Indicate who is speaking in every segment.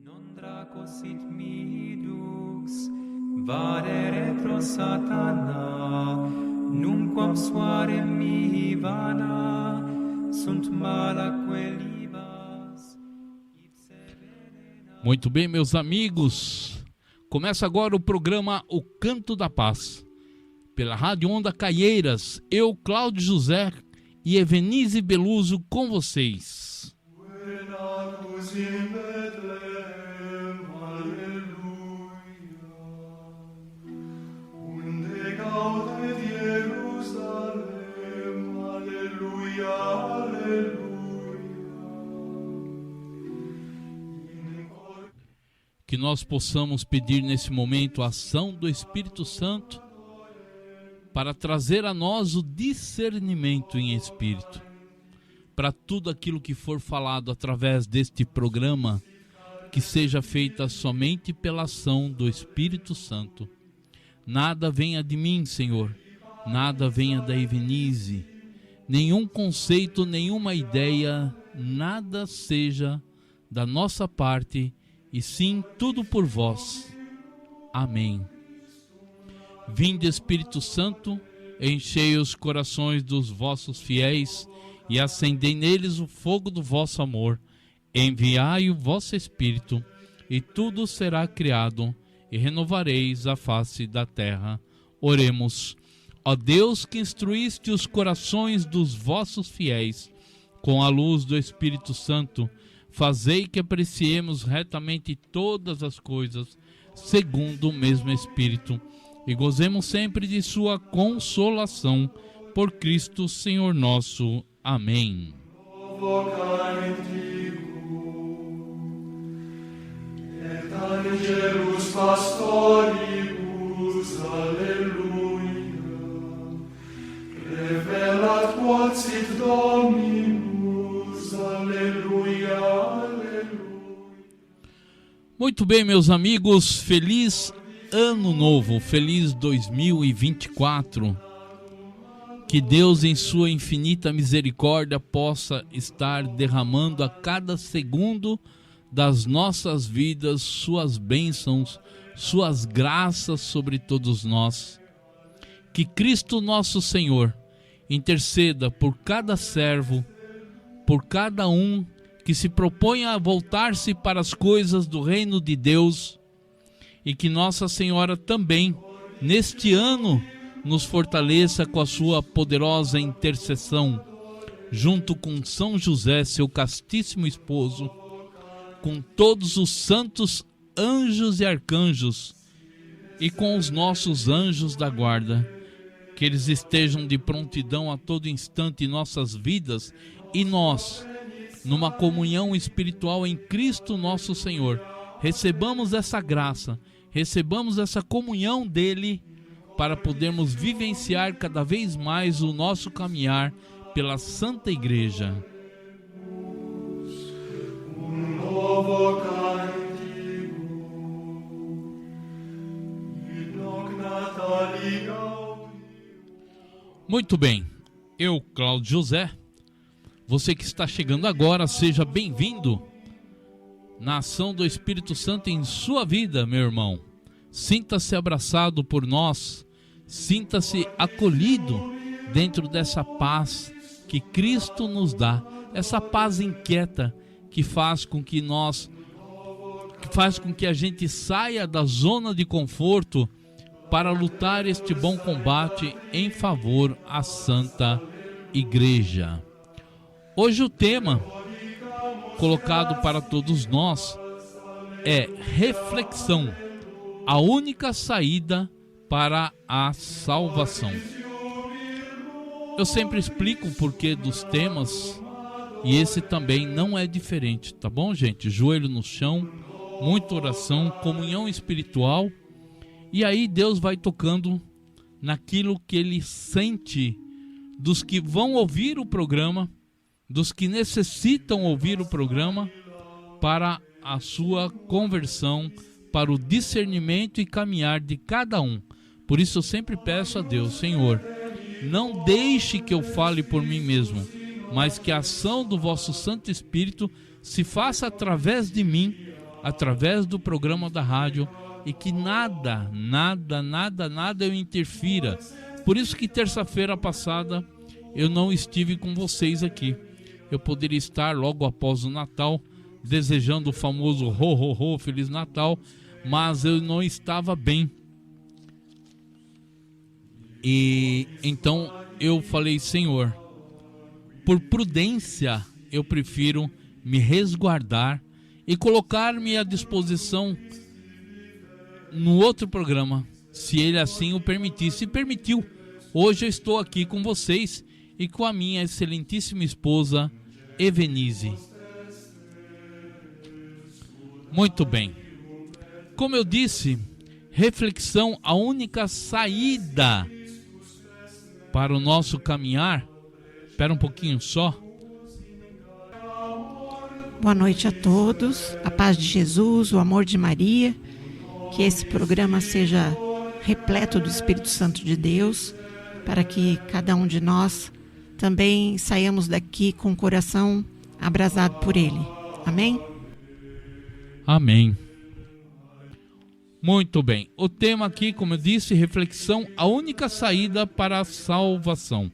Speaker 1: Non dracosit midux, vadere pro Satana, numquam suare mihi vana, sunt malaque libas.
Speaker 2: Muito bem, meus amigos, começa agora o programa O Canto da Paz, pela Rádio Onda Caieiras. Eu, Cláudio José e Evenise Beluso com vocês. Que nós possamos pedir nesse momento a ação do Espírito Santo para trazer a nós o discernimento em espírito, para tudo aquilo que for falado através deste programa, que seja feita somente pela ação do Espírito Santo. Nada venha de mim, Senhor, nada venha da Evenise, nenhum conceito, nenhuma ideia, nada seja da nossa parte, e sim tudo por vós. Amém. Vinde, Espírito Santo, enchei os corações dos vossos fiéis e acendei neles o fogo do vosso amor. Enviai o vosso Espírito e tudo será criado e renovareis a face da terra. Oremos. Ó Deus, que instruíste os corações dos vossos fiéis com a luz do Espírito Santo, fazei que apreciemos retamente todas as coisas segundo o mesmo Espírito e gozemos sempre de sua consolação, por Cristo Senhor nosso. Amém.
Speaker 3: Et angelus pastoribus, alleluia, revelat quod Dominus, alleluia, alleluia.
Speaker 2: Muito bem, meus amigos, feliz Ano Novo, feliz 2024. Que Deus, em sua infinita misericórdia, possa estar derramando a cada segundo das nossas vidas suas bênçãos, suas graças sobre todos nós. Que Cristo nosso Senhor interceda por cada servo, por cada um que se propõe a voltar-se para as coisas do reino de Deus, e que Nossa Senhora também, neste ano, nos fortaleça com a sua poderosa intercessão, junto com São José, seu castíssimo esposo, com todos os santos anjos e arcanjos, e com os nossos anjos da guarda, que eles estejam de prontidão a todo instante em nossas vidas, e nós, numa comunhão espiritual em Cristo nosso Senhor, recebamos essa graça, recebamos essa comunhão dele, para podermos vivenciar cada vez mais o nosso caminhar pela Santa Igreja. Muito bem, eu, Cláudio José, você que está chegando agora, seja bem-vindo na ação do Espírito Santo em sua vida, meu irmão. Sinta-se abraçado por nós, sinta-se acolhido dentro dessa paz que Cristo nos dá, essa paz inquieta que faz com que a gente saia da zona de conforto para lutar este bom combate em favor à Santa Igreja. Hoje o tema colocado para todos nós é reflexão, a única saída para a salvação. Eu sempre explico o porquê dos temas e esse também não é diferente, tá bom, gente? Joelho no chão, muita oração, comunhão espiritual, e aí Deus vai tocando naquilo que Ele sente dos que vão ouvir o programa, dos que necessitam ouvir o programa para a sua conversão, para o discernimento e caminhar de cada um. Por isso eu sempre peço a Deus, Senhor, não deixe que eu fale por mim mesmo, mas que a ação do vosso Santo Espírito se faça através de mim através do programa da rádio, e que nada eu interfira. Por isso que terça-feira passada eu não estive com vocês aqui. Eu poderia estar logo após o Natal, desejando o famoso ho, ho, ho, Feliz Natal, mas eu não estava bem. E então eu falei: Senhor, por prudência eu prefiro me resguardar e colocar-me à disposição no outro programa, se Ele assim o permitisse. E permitiu. Hoje eu estou aqui com vocês e com a minha excelentíssima esposa Evenise. Muito bem. Como eu disse, reflexão, a única saída para o nosso caminhar. Espera um pouquinho só.
Speaker 4: Boa noite a todos, a paz de Jesus, o amor de Maria, que esse programa seja repleto do Espírito Santo de Deus, para que cada um de nós também saiamos daqui com o coração abrasado por Ele. Amém?
Speaker 2: Amém. Muito bem. O tema aqui, como eu disse, reflexão, a única saída para a salvação.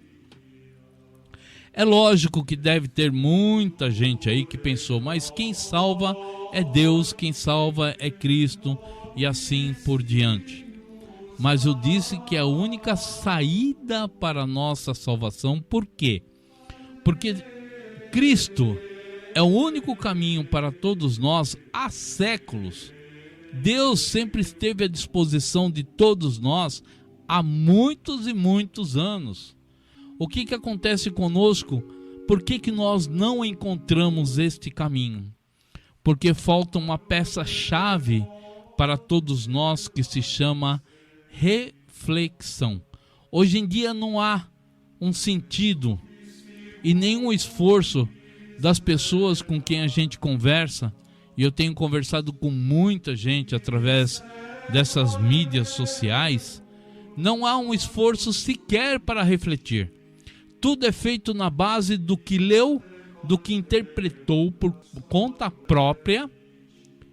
Speaker 2: É lógico que deve ter muita gente aí que pensou, mas quem salva é Deus, quem salva é Cristo, e assim por diante. Mas eu disse que é a única saída para a nossa salvação. Por quê? Porque Cristo é o único caminho para todos nós há séculos. Deus sempre esteve à disposição de todos nós há muitos e muitos anos. O que acontece conosco? Por que nós não encontramos este caminho? Porque falta uma peça-chave para todos nós que se chama reflexão. Hoje em dia não há um sentido e nenhum esforço das pessoas com quem a gente conversa, e eu tenho conversado com muita gente através dessas mídias sociais, não há um esforço sequer para refletir. Tudo é feito na base do que leu, do que interpretou por conta própria,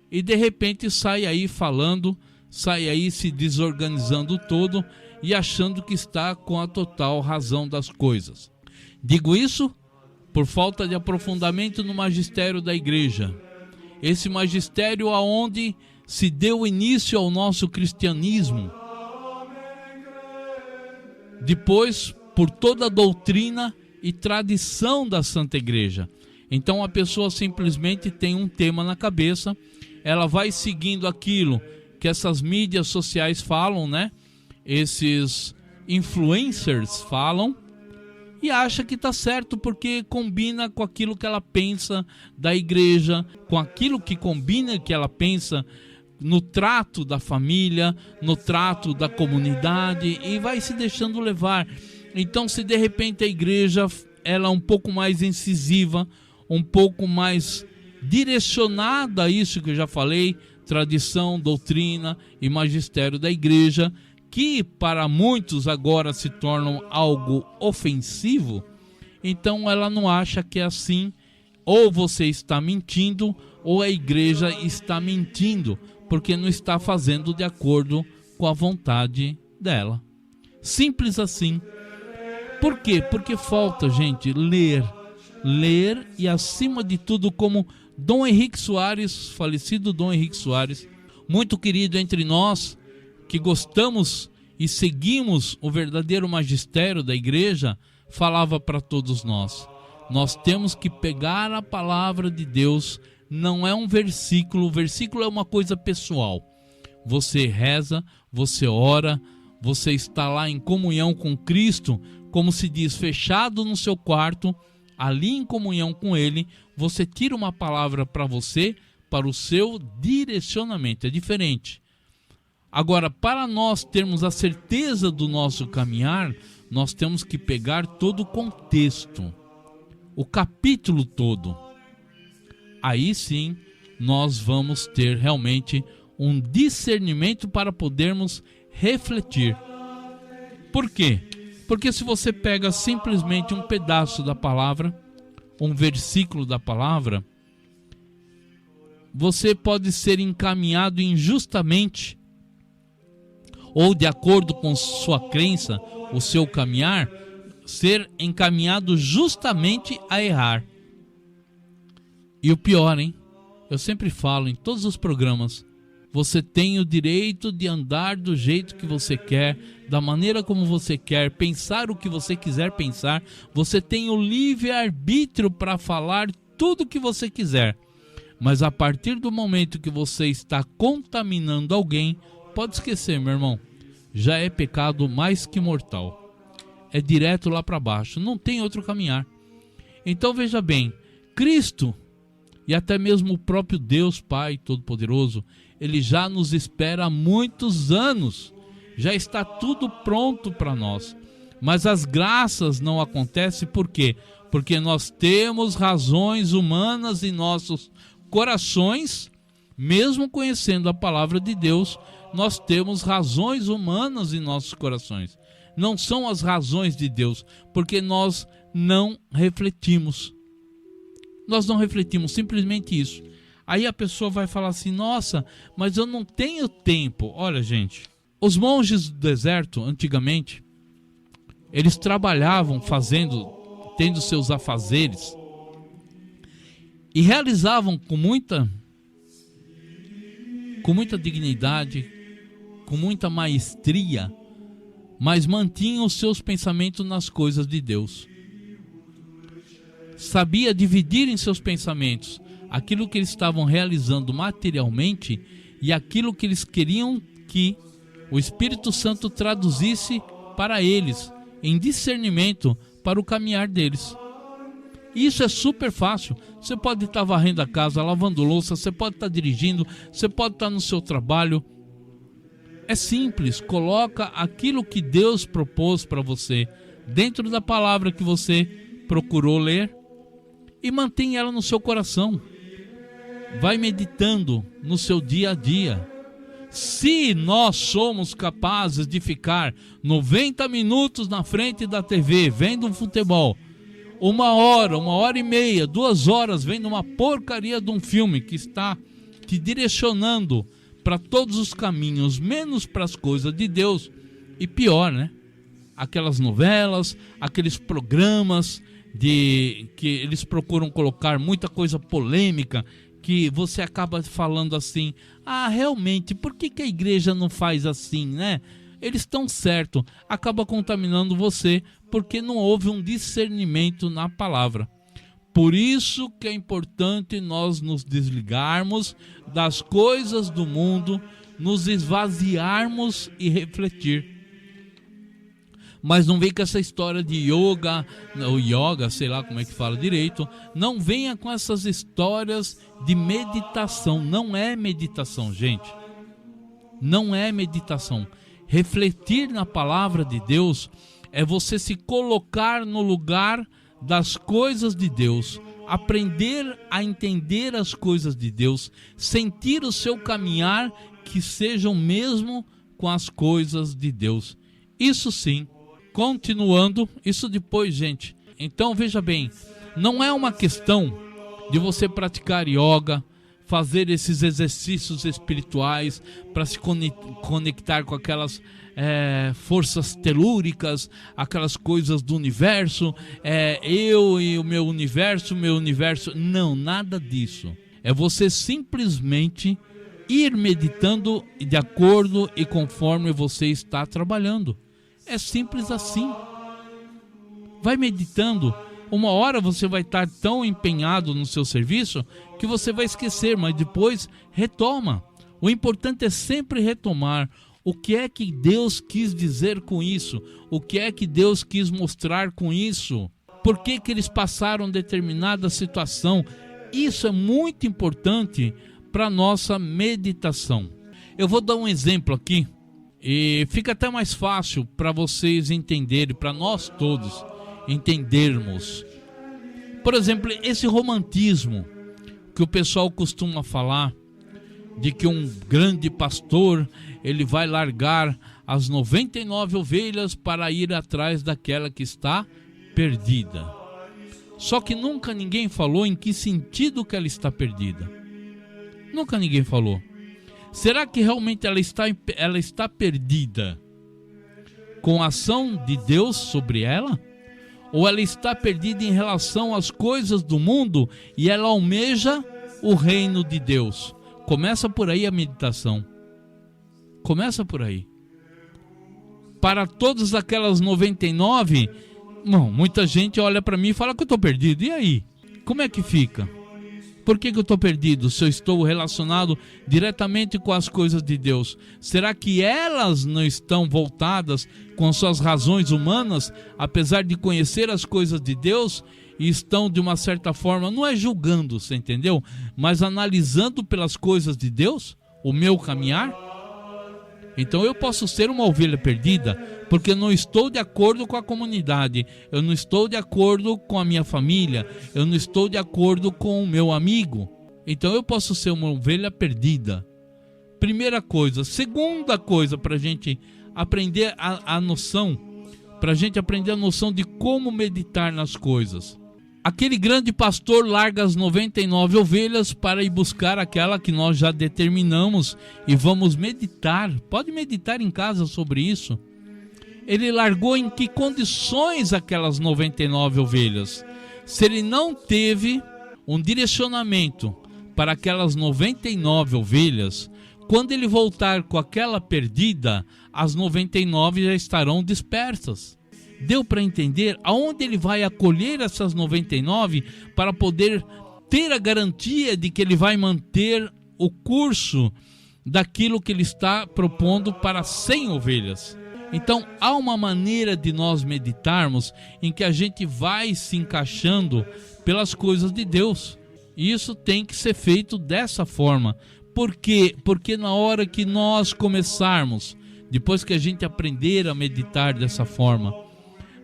Speaker 2: e de repente sai aí falando, sai aí se desorganizando todo e achando que está com a total razão das coisas. Digo isso por falta de aprofundamento no magistério da igreja. Esse magistério aonde se deu início ao nosso cristianismo. Depois, por toda a doutrina e tradição da Santa Igreja. Então a pessoa simplesmente tem um tema na cabeça, ela vai seguindo aquilo que essas mídias sociais falam, né? Esses influencers falam, e acha que está certo porque combina com aquilo que ela pensa da igreja, com aquilo que combina que ela pensa no trato da família, no trato da comunidade, e vai se deixando levar. Então, se de repente a igreja ela é um pouco mais incisiva, um pouco mais direcionada a isso que eu já falei, tradição, doutrina e magistério da igreja, que para muitos agora se tornam algo ofensivo, então ela não acha que é assim, ou você está mentindo, ou a igreja está mentindo, porque não está fazendo de acordo com a vontade dela. Simples assim. Por quê? Porque falta, gente, ler e acima de tudo, como Dom Henrique Soares, falecido Dom Henrique Soares, muito querido entre nós, que gostamos e seguimos o verdadeiro magistério da igreja, falava para todos nós: nós temos que pegar a palavra de Deus, não é um versículo, o versículo é uma coisa pessoal. Você reza, você ora, você está lá em comunhão com Cristo, como se diz, fechado no seu quarto, ali em comunhão com Ele, você tira uma palavra para você, para o seu direcionamento, é diferente. Agora, para nós termos a certeza do nosso caminhar, nós temos que pegar todo o contexto, o capítulo todo. Aí sim, nós vamos ter realmente um discernimento para podermos refletir. Por quê? Porque se você pega simplesmente um pedaço da palavra, um versículo da palavra, você pode ser encaminhado injustamente, ou de acordo com sua crença, o seu caminhar, ser encaminhado justamente a errar. E o pior, hein? Eu sempre falo em todos os programas, você tem o direito de andar do jeito que você quer, da maneira como você quer, pensar o que você quiser pensar, você tem o livre-arbítrio para falar tudo o que você quiser. Mas a partir do momento que você está contaminando alguém, pode esquecer, meu irmão, já é pecado mais que mortal. É direto lá para baixo, não tem outro caminhar. Então veja bem, Cristo e até mesmo o próprio Deus Pai Todo-Poderoso, Ele já nos espera há muitos anos, já está tudo pronto para nós. Mas as graças não acontecem por quê? Porque nós temos razões humanas em nossos corações, mesmo conhecendo a palavra de Deus, nós temos razões humanas em nossos corações. Não são as razões de Deus, porque nós não refletimos. Nós não refletimos, simplesmente isso. Aí a pessoa vai falar assim, nossa, mas eu não tenho tempo. Olha, gente, os monges do deserto, antigamente, eles trabalhavam tendo seus afazeres, e realizavam com muita dignidade, com muita maestria, mas mantinham os seus pensamentos nas coisas de Deus. Sabia dividir em seus pensamentos aquilo que eles estavam realizando materialmente e aquilo que eles queriam que o Espírito Santo traduzisse para eles, em discernimento para o caminhar deles. Isso é super fácil. Você pode estar varrendo a casa, lavando louça, você pode estar dirigindo, você pode estar no seu trabalho. É simples, coloca aquilo que Deus propôs para você dentro da palavra que você procurou ler e mantém ela no seu coração. Vai meditando no seu dia a dia. Se nós somos capazes de ficar 90 minutos na frente da TV vendo um futebol, 1 hora, 1h30, 2 horas vendo uma porcaria de um filme que está te direcionando para todos os caminhos, menos para as coisas de Deus, e pior, né? Aquelas novelas, aqueles programas que eles procuram colocar muita coisa polêmica, que você acaba falando assim, realmente, por que a igreja não faz assim, né? Eles estão certos, acaba contaminando você, porque não houve um discernimento na palavra. Por isso que é importante nós nos desligarmos das coisas do mundo, nos esvaziarmos e refletir. Mas não vem com essa história de yoga, ou yoga, sei lá como é que fala direito, não venha com essas histórias de meditação. Não é meditação, gente. Não é meditação. Refletir na palavra de Deus é você se colocar no lugar das coisas de Deus, aprender a entender as coisas de Deus, sentir o seu caminhar que seja o mesmo com as coisas de Deus. Isso sim. Continuando, isso depois, gente. Então veja bem, não é uma questão de você praticar yoga, fazer esses exercícios espirituais para se conectar com aquelas forças telúricas, aquelas coisas do universo, eu e o meu universo. Não, nada disso. É você simplesmente ir meditando de acordo e conforme você está trabalhando. É simples assim. Vai meditando. Uma hora você vai estar tão empenhado no seu serviço que você vai esquecer, mas depois retoma. O importante é sempre retomar. O que é que Deus quis dizer com isso? O que é que Deus quis mostrar com isso? Por que eles passaram determinada situação? Isso é muito importante para a nossa meditação. Eu vou dar um exemplo aqui e fica até mais fácil para vocês entenderem, para nós todos entendermos. Por exemplo, esse romantismo que o pessoal costuma falar, de que um grande pastor, ele vai largar as 99 ovelhas para ir atrás daquela que está perdida. Só que nunca ninguém falou em que sentido que ela está perdida. Nunca ninguém falou. Será que realmente ela está perdida com a ação de Deus sobre ela? Ou ela está perdida em relação às coisas do mundo e ela almeja o reino de Deus? Começa por aí a meditação. Começa por aí. Para todas aquelas 99, muita gente olha para mim e fala que eu estou perdido. E aí? Como é que fica? Por que eu estou perdido se eu estou relacionado diretamente com as coisas de Deus? Será que elas não estão voltadas com suas razões humanas, apesar de conhecer as coisas de Deus, e estão de uma certa forma, não é julgando, você entendeu? Mas analisando pelas coisas de Deus, o meu caminhar? Então eu posso ser uma ovelha perdida, porque eu não estou de acordo com a comunidade, eu não estou de acordo com a minha família, eu não estou de acordo com o meu amigo. Então eu posso ser uma ovelha perdida. Primeira coisa. Segunda coisa, para a gente aprender a noção, para a gente aprender a noção de como meditar nas coisas. Aquele grande pastor larga as 99 ovelhas para ir buscar aquela que nós já determinamos e vamos meditar. Pode meditar em casa sobre isso. Ele largou em que condições aquelas 99 ovelhas? Se ele não teve um direcionamento para aquelas 99 ovelhas, quando ele voltar com aquela perdida, as 99 já estarão dispersas. Deu para entender aonde ele vai acolher essas 99 para poder ter a garantia de que ele vai manter o curso daquilo que ele está propondo para 100 ovelhas. Então há uma maneira de nós meditarmos em que a gente vai se encaixando pelas coisas de Deus. E isso tem que ser feito dessa forma. Por quê? Porque na hora que nós começarmos, depois que a gente aprender a meditar dessa forma,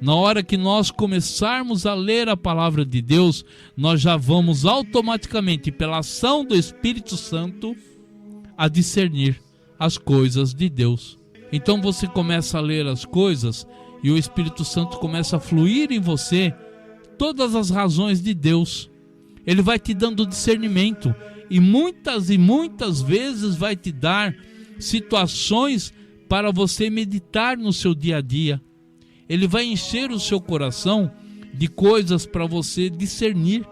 Speaker 2: na hora que nós começarmos a ler a palavra de Deus, nós já vamos automaticamente, pela ação do Espírito Santo, a discernir as coisas de Deus. Então você começa a ler as coisas e o Espírito Santo começa a fluir em você todas as razões de Deus. Ele vai te dando discernimento e muitas vezes vai te dar situações para você meditar no seu dia a dia. Ele vai encher o seu coração de coisas para você discernir.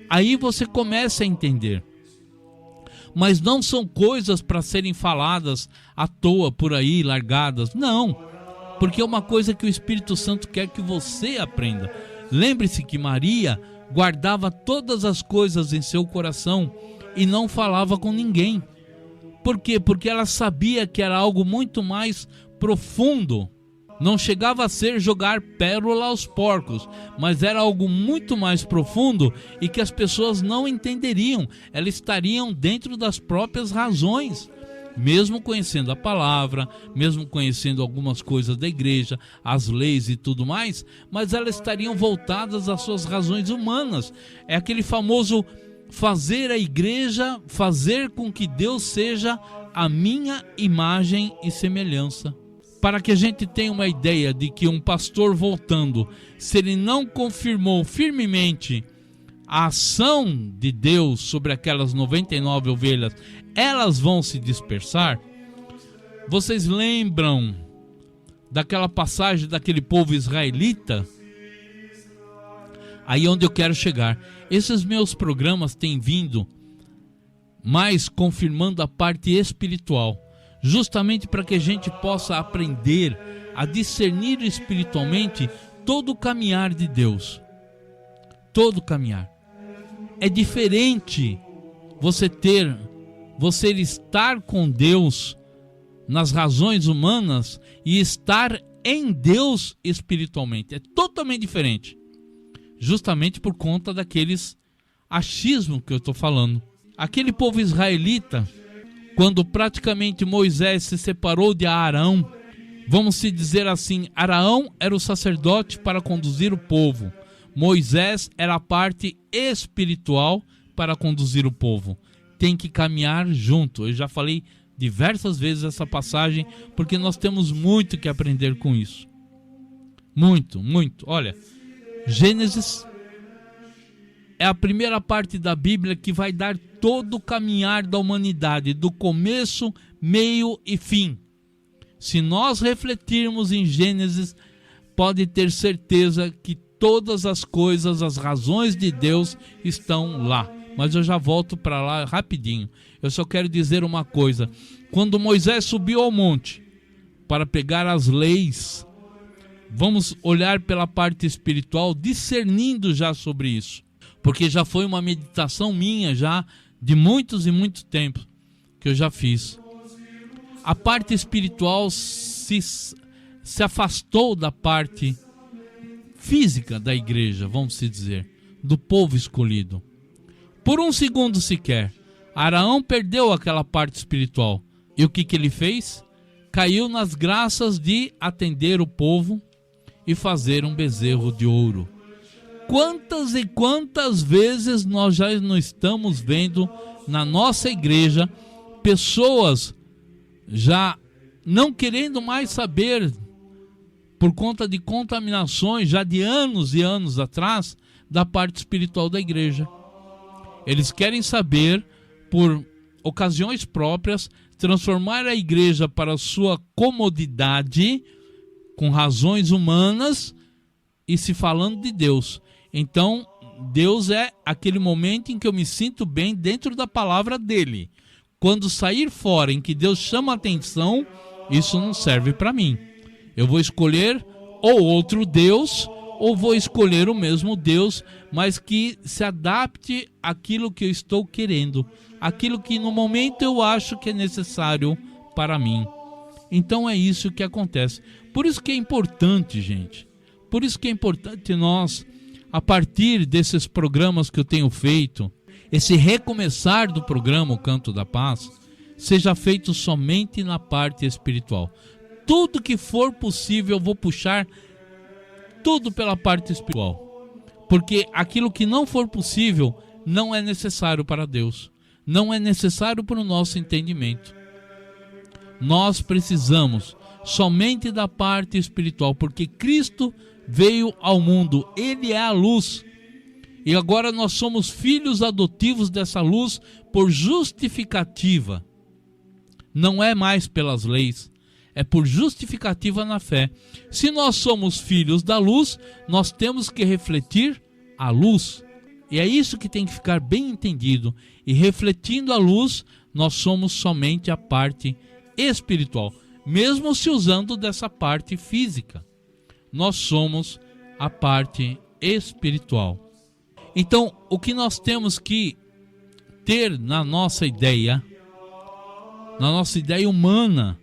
Speaker 2: Aí você começa a entender. Mas não são coisas para serem faladas à toa por aí, largadas. Não, porque é uma coisa que o Espírito Santo quer que você aprenda. Lembre-se que Maria guardava todas as coisas em seu coração e não falava com ninguém. Por quê? Porque ela sabia que era algo muito mais profundo. Não chegava a ser jogar pérola aos porcos, mas era algo muito mais profundo e que as pessoas não entenderiam. Elas estariam dentro das próprias razões, mesmo conhecendo a palavra, mesmo conhecendo algumas coisas da igreja, as leis e tudo mais, mas elas estariam voltadas às suas razões humanas. É aquele famoso fazer a igreja, fazer com que Deus seja a minha imagem e semelhança. Para que a gente tenha uma ideia de que um pastor voltando, se ele não confirmou firmemente a ação de Deus sobre aquelas 99 ovelhas, elas vão se dispersar. Vocês lembram daquela passagem daquele povo israelita? Aí onde eu quero chegar. Esses meus programas têm vindo mais confirmando a parte espiritual, justamente para que a gente possa aprender a discernir espiritualmente todo o caminhar de Deus. Todo o caminhar. É diferente você estar com Deus nas razões humanas e estar em Deus espiritualmente. É totalmente diferente. Justamente por conta daqueles achismos que eu estou falando. Aquele povo israelita, quando praticamente Moisés se separou de Arão, vamos se dizer assim, Arão era o sacerdote para conduzir o povo. Moisés era a parte espiritual para conduzir o povo. Tem que caminhar junto. Eu já falei diversas vezes essa passagem, porque nós temos muito que aprender com isso. Muito, muito. Olha, Gênesis é a primeira parte da Bíblia que vai dar todo o caminhar da humanidade, do começo, meio e fim. Se nós refletirmos em Gênesis, pode ter certeza que todas as coisas, as razões de Deus estão lá. Mas eu já volto para lá rapidinho. Eu só quero dizer uma coisa. Quando Moisés subiu ao monte para pegar as leis, vamos olhar pela parte espiritual, discernindo já sobre isso. Porque já foi uma meditação minha, já de muitos e muitos tempos que eu já fiz. A parte espiritual se afastou da parte física da igreja, vamos dizer, do povo escolhido. Por um segundo sequer, Araão perdeu aquela parte espiritual. E o que ele fez? Caiu nas graças de atender o povo e fazer um bezerro de ouro. Quantas e quantas vezes nós já não estamos vendo na nossa igreja pessoas já não querendo mais saber, por conta de contaminações já de anos e anos atrás, da parte espiritual da igreja. Eles querem saber, por ocasiões próprias, transformar a igreja para sua comodidade, com razões humanas, e se falando de Deus. Então, Deus é aquele momento em que eu me sinto bem dentro da palavra dele. Quando sair fora em que Deus chama a atenção, isso não serve para mim. Eu vou escolher ou outro Deus, ou vou escolher o mesmo Deus, mas que se adapte àquilo que eu estou querendo, aquilo que no momento eu acho que é necessário para mim. Então é isso que acontece. Por isso que é importante, gente, por isso que é importante nós, a partir desses programas que eu tenho feito, esse recomeçar do programa O Canto da Paz, seja feito somente na parte espiritual. Tudo que for possível eu vou puxar tudo pela parte espiritual, porque aquilo que não for possível não é necessário para Deus, não é necessário para o nosso entendimento. Nós precisamos somente da parte espiritual, porque Cristo veio ao mundo, Ele é a luz, e agora nós somos filhos adotivos dessa luz por justificativa. Não é mais pelas leis, é por justificativa na fé. Se nós somos filhos da luz, nós temos que refletir a luz. E é isso que tem que ficar bem entendido. E refletindo a luz, nós somos somente a parte espiritual. Mesmo se usando dessa parte física, nós somos a parte espiritual. Então, o que nós temos que ter na nossa ideia humana,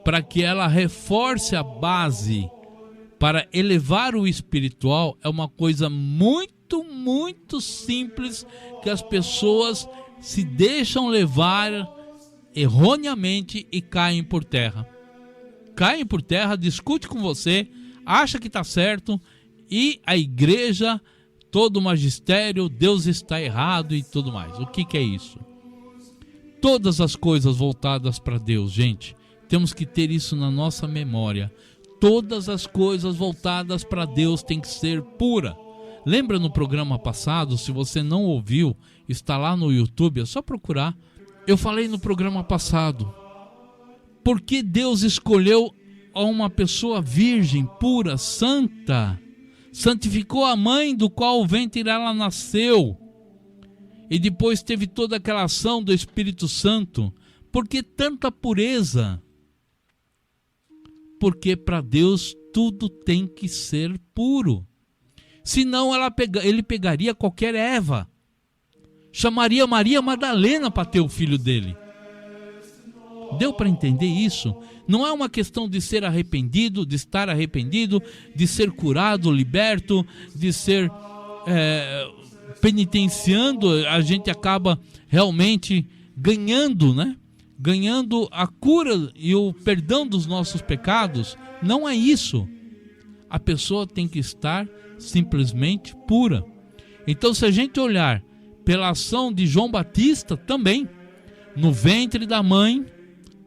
Speaker 2: para que ela reforce a base para elevar o espiritual, é uma coisa muito, muito simples, que as pessoas se deixam levar erroneamente e caem por terra. Caem por terra, discute com você, acha que está certo, e a igreja, todo o magistério, Deus está errado e tudo mais. O que é isso? Todas as coisas voltadas para Deus, gente, temos que ter isso na nossa memória. Todas as coisas voltadas para Deus têm que ser pura. Lembra no programa passado? Se você não ouviu, está lá no YouTube, é só procurar. Eu falei no programa passado, por que Deus escolheu uma pessoa virgem, pura, santa? Santificou a mãe do qual o ventre ela nasceu. E depois teve toda aquela ação do Espírito Santo. Por que tanta pureza? Porque para Deus tudo tem que ser puro. Senão ele pegaria qualquer Eva, chamaria Maria Madalena para ter o filho dele. Deu para entender isso? Não é uma questão de ser arrependido, de estar arrependido, de ser curado, liberto, de ser penitenciando. A gente acaba realmente ganhando, né? Ganhando a cura e o perdão dos nossos pecados. Não é isso. A pessoa tem que estar simplesmente pura. Então, se a gente olhar pela ação de João Batista também, no ventre da mãe,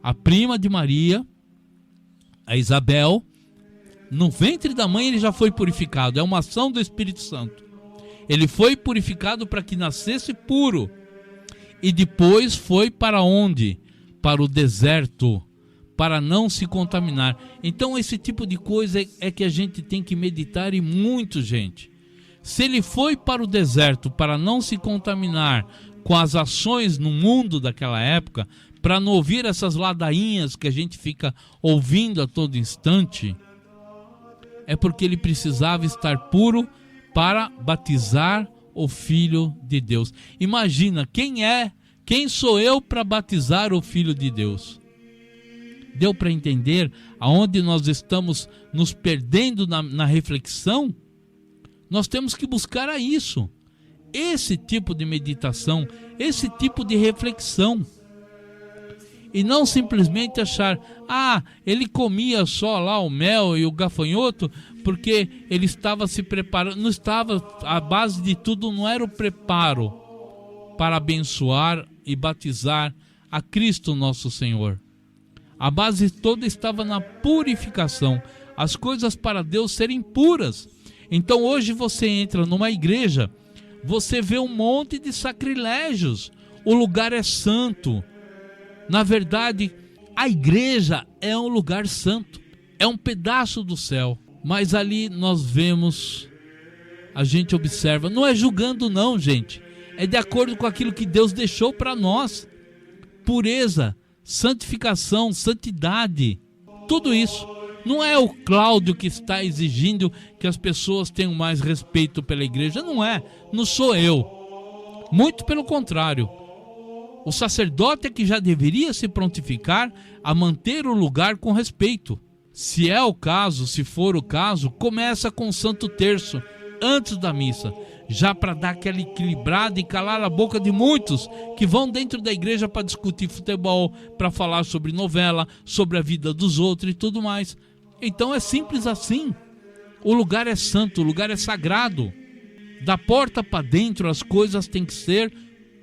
Speaker 2: a prima de Maria, a Isabel, no ventre da mãe ele já foi purificado. É uma ação do Espírito Santo. Ele foi purificado para que nascesse puro. E depois foi para onde? Para o deserto, para não se contaminar. Então esse tipo de coisa é que a gente tem que meditar e muito, gente. Se ele foi para o deserto para não se contaminar com as ações no mundo daquela época, para não ouvir essas ladainhas que a gente fica ouvindo a todo instante, é porque ele precisava estar puro para batizar o Filho de Deus. Imagina, quem sou eu para batizar o Filho de Deus? Deu para entender aonde nós estamos nos perdendo na reflexão? Nós temos que buscar a isso, esse tipo de meditação, esse tipo de reflexão. E não simplesmente achar, ele comia só lá o mel e o gafanhoto porque ele estava se preparando. Não estava, a base de tudo não era o preparo para abençoar e batizar a Cristo nosso Senhor. A base toda estava na purificação, as coisas para Deus serem puras. Então hoje você entra numa igreja, você vê um monte de sacrilégios, o lugar é santo. Na verdade, a igreja é um lugar santo, é um pedaço do céu, mas ali nós vemos, a gente observa, não é julgando não, gente, é de acordo com aquilo que Deus deixou para nós, pureza, santificação, santidade, tudo isso. Não é o Cláudio que está exigindo que as pessoas tenham mais respeito pela igreja, não sou eu, muito pelo contrário. O sacerdote é que já deveria se prontificar a manter o lugar com respeito. Se é o caso, se for o caso, começa com o Santo Terço, antes da missa, já para dar aquela equilibrada e calar a boca de muitos que vão dentro da igreja para discutir futebol, para falar sobre novela, sobre a vida dos outros e tudo mais. Então é simples assim. O lugar é santo, o lugar é sagrado. Da porta para dentro as coisas têm que ser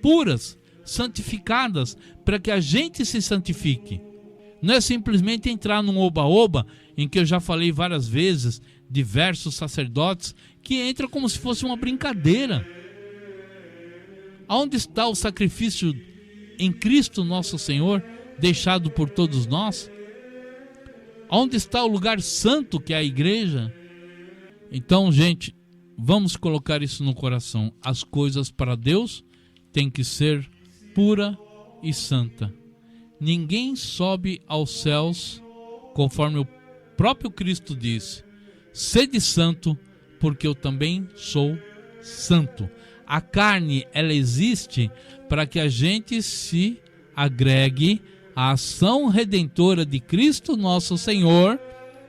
Speaker 2: puras, santificadas, para que a gente se santifique. Não é simplesmente entrar num oba-oba, em que eu já falei várias vezes, diversos sacerdotes, que entram como se fosse uma brincadeira. Aonde está o sacrifício em Cristo nosso Senhor, deixado por todos nós? Onde está o lugar santo que é a igreja? Então, gente, vamos colocar isso no coração. As coisas para Deus têm que ser pura e santa. Ninguém sobe aos céus, conforme o próprio Cristo disse: sede santo, porque eu também sou santo. A carne, ela existe para que a gente se agregue à ação redentora de Cristo nosso Senhor,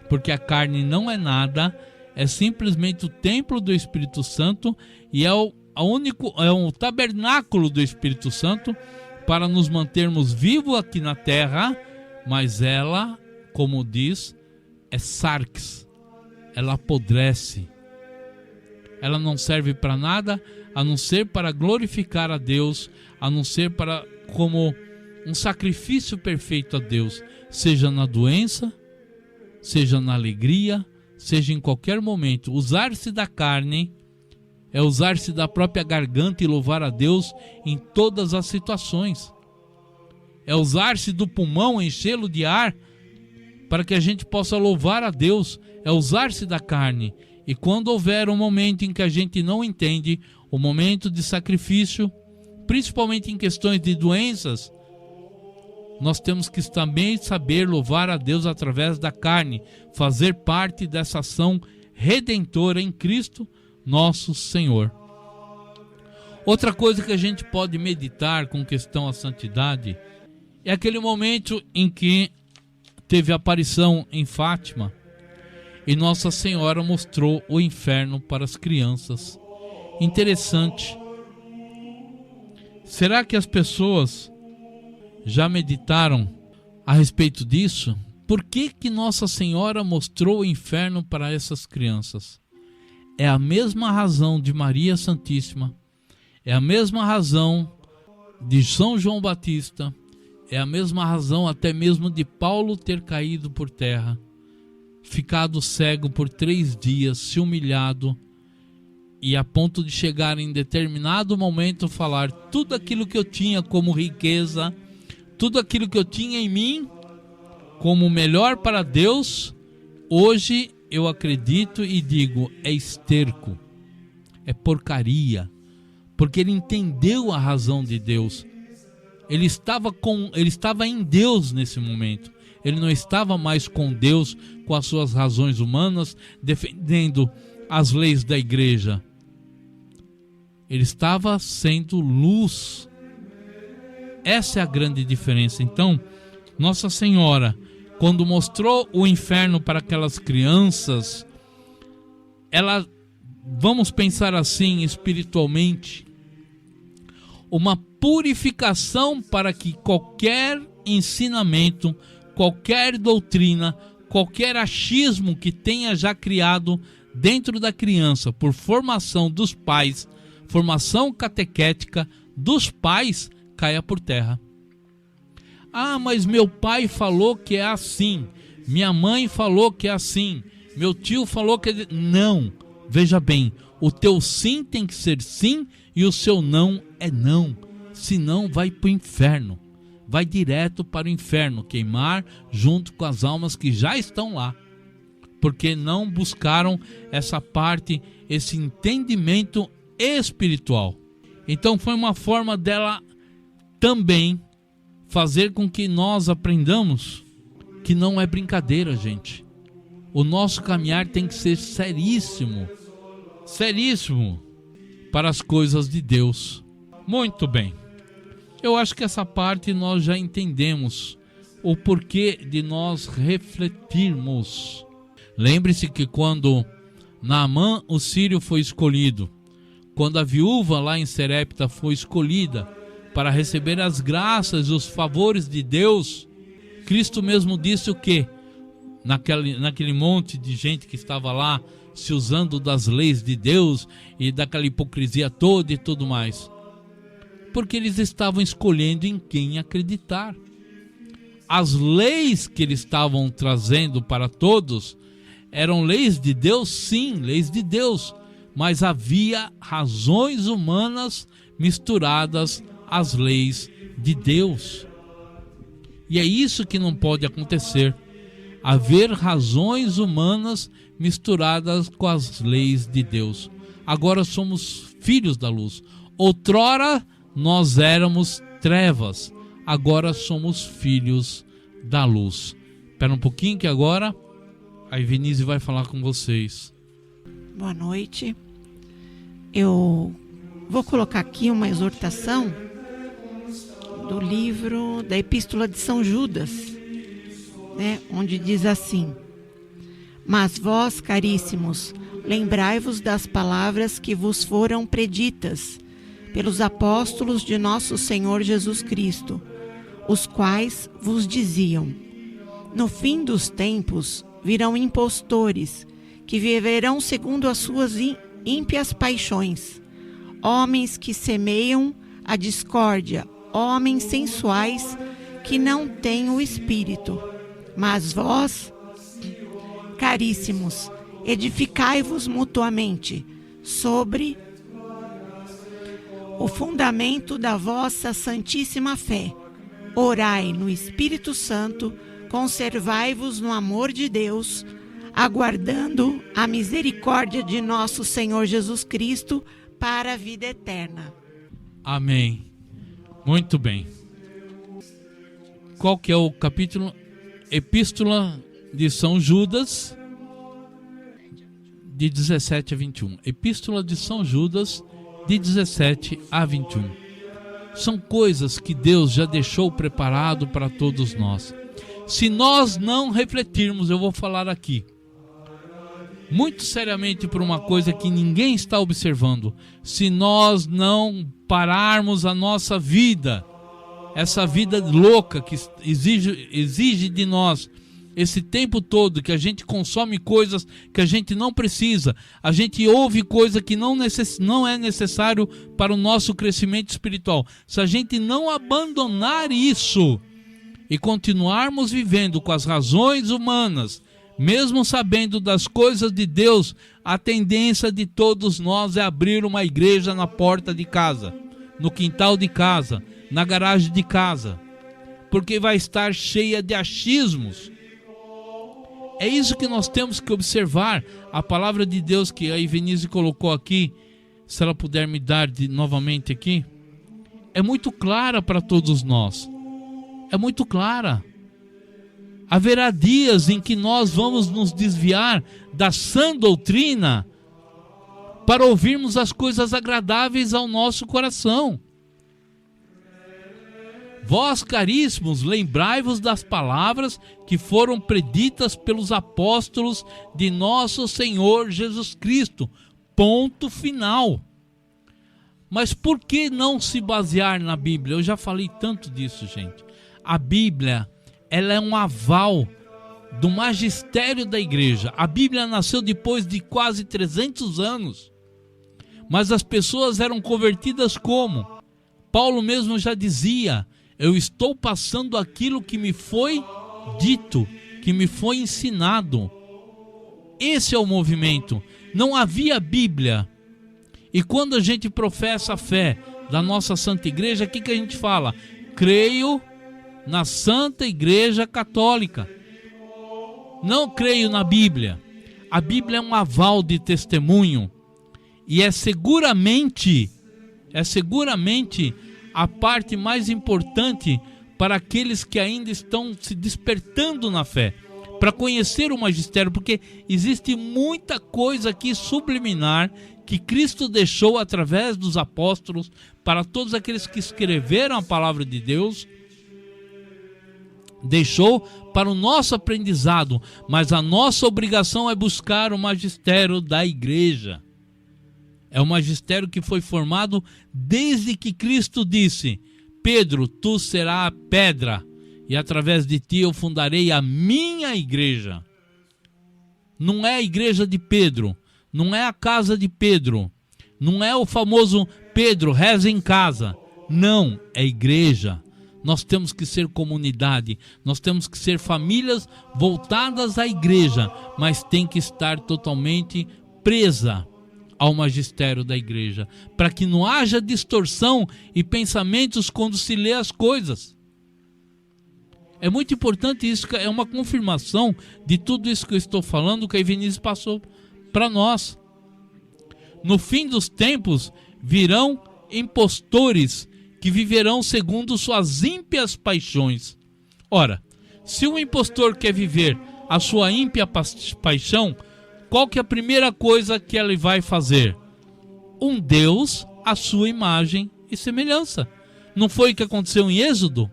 Speaker 2: porque a carne não é nada, é simplesmente o templo do Espírito Santo e é um tabernáculo do Espírito Santo para nos mantermos vivos aqui na terra, mas ela, como diz, é sarx, ela apodrece, ela não serve para nada a não ser para glorificar a Deus, a não ser para como um sacrifício perfeito a Deus, seja na doença, seja na alegria, seja em qualquer momento. Usar-se da carne é usar-se da própria garganta e louvar a Deus em todas as situações. É usar-se do pulmão, enchê-lo de ar, para que a gente possa louvar a Deus. É usar-se da carne. E quando houver um momento em que a gente não entende, o momento de sacrifício, principalmente em questões de doenças, nós temos que também saber louvar a Deus através da carne, fazer parte dessa ação redentora em Cristo nosso Senhor. Outra coisa que a gente pode meditar com questão à santidade é aquele momento em que teve a aparição em Fátima e Nossa Senhora mostrou o inferno para as crianças. Interessante. Será que as pessoas já meditaram a respeito disso? Por que Nossa Senhora mostrou o inferno para essas crianças? É a mesma razão de Maria Santíssima, é a mesma razão de São João Batista, é a mesma razão até mesmo de Paulo ter caído por terra, ficado cego por 3 dias, se humilhado, e a ponto de chegar em determinado momento falar: tudo aquilo que eu tinha como riqueza, tudo aquilo que eu tinha em mim como melhor para Deus, hoje eu acredito e digo, é esterco, é porcaria, porque ele entendeu a razão de Deus. Ele estava em Deus nesse momento. Ele não estava mais com Deus, com as suas razões humanas, defendendo as leis da igreja. Ele estava sendo luz. Essa é a grande diferença. Então, Nossa Senhora, quando mostrou o inferno para aquelas crianças, ela, vamos pensar assim espiritualmente, uma purificação para que qualquer ensinamento, qualquer doutrina, qualquer achismo que tenha já criado dentro da criança por formação dos pais, formação catequética dos pais, caia por terra. Ah, mas meu pai falou que é assim, minha mãe falou que é assim, meu tio falou que é... Não, veja bem, o teu sim tem que ser sim e o seu não é não, senão vai para o inferno, vai direto para o inferno, queimar junto com as almas que já estão lá, porque não buscaram essa parte, esse entendimento espiritual. Então foi uma forma dela também fazer com que nós aprendamos que não é brincadeira, gente. O nosso caminhar tem que ser seríssimo, seríssimo para as coisas de Deus. Muito bem. Eu acho que essa parte nós já entendemos o porquê de nós refletirmos. Lembre-se que quando Naamã, o sírio, foi escolhido, quando a viúva lá em Serepta foi escolhida para receber as graças e os favores de Deus, Cristo mesmo disse o quê? Naquele monte de gente que estava lá se usando das leis de Deus e daquela hipocrisia toda e tudo mais. Porque eles estavam escolhendo em quem acreditar. As leis que eles estavam trazendo para todos eram leis de Deus, sim, leis de Deus, mas havia razões humanas misturadas às leis de Deus. E é isso que não pode acontecer, haver razões humanas misturadas com as leis de Deus. Agora somos filhos da luz. Outrora nós éramos trevas, agora somos filhos da luz. Espera um pouquinho que agora a Evenise vai falar com vocês.
Speaker 4: Boa noite. Eu vou colocar aqui uma exortação do livro da Epístola de São Judas, né, onde diz assim: mas vós, caríssimos, lembrai-vos das palavras que vos foram preditas pelos apóstolos de nosso Senhor Jesus Cristo, os quais vos diziam: no fim dos tempos virão impostores, que viverão segundo as suas ímpias paixões, homens que semeiam a discórdia, homens sensuais que não têm o Espírito. Mas vós, caríssimos, edificai-vos mutuamente sobre o fundamento da vossa santíssima fé. Orai no Espírito Santo, conservai-vos no amor de Deus, aguardando a misericórdia de nosso Senhor Jesus Cristo para a vida eterna.
Speaker 2: Amém. Muito bem. Qual que é o capítulo? Epístola de São Judas, de 17 a 21. Epístola de São Judas, de 17 a 21. São coisas que Deus já deixou preparado para todos nós. Se nós não refletirmos, eu vou falar aqui muito seriamente por uma coisa que ninguém está observando. Se nós não pararmos a nossa vida, essa vida louca que exige de nós esse tempo todo, que a gente consome coisas que a gente não precisa, a gente ouve coisa que não é necessário para o nosso crescimento espiritual. Se a gente não abandonar isso e continuarmos vivendo com as razões humanas Mesmo sabendo das coisas de Deus, a tendência de todos nós é abrir uma igreja na porta de casa, no quintal de casa, na garagem de casa, porque vai estar cheia de achismos. É isso que nós temos que observar. A palavra de Deus que a Ivenise colocou aqui, se ela puder me dar novamente aqui, é muito clara para todos nós. É muito clara. Haverá dias em que nós vamos nos desviar da sã doutrina para ouvirmos as coisas agradáveis ao nosso coração. Vós, caríssimos, lembrai-vos das palavras que foram preditas pelos apóstolos de nosso Senhor Jesus Cristo. Ponto final. Mas por que não se basear na Bíblia? Eu já falei tanto disso, gente. A Bíblia, ela é um aval do magistério da igreja. A Bíblia nasceu depois de quase 300 anos. Mas as pessoas eram convertidas como? Paulo mesmo já dizia: eu estou passando aquilo que me foi dito, que me foi ensinado. Esse é o movimento. Não havia Bíblia. E quando a gente professa a fé da nossa Santa Igreja, o que a gente fala? Creio na Santa Igreja Católica. Não creio na Bíblia. A Bíblia é um aval de testemunho. E é seguramente a parte mais importante para aqueles que ainda estão se despertando na fé, para conhecer o magistério, porque existe muita coisa aqui subliminar que Cristo deixou através dos apóstolos para todos aqueles que escreveram a palavra de Deus, deixou para o nosso aprendizado, mas a nossa obrigação é buscar o magistério da igreja. É o magistério que foi formado desde que Cristo disse: Pedro, tu serás a pedra, e através de ti eu fundarei a minha igreja. Não é a igreja de Pedro, não é a casa de Pedro, não é o famoso Pedro, reza em casa. Não, é igreja. Nós temos que ser comunidade, nós temos que ser famílias voltadas à igreja, mas tem que estar totalmente presa ao magistério da igreja, para que não haja distorção e pensamentos quando se lê as coisas. É muito importante isso, é uma confirmação de tudo isso que eu estou falando, que a Ivenise passou para nós. No fim dos tempos virão impostores que viverão segundo suas ímpias paixões. Ora, se um impostor quer viver a sua ímpia paixão, qual que é a primeira coisa que ele vai fazer? Um Deus à sua imagem e semelhança. Não foi o que aconteceu em Êxodo?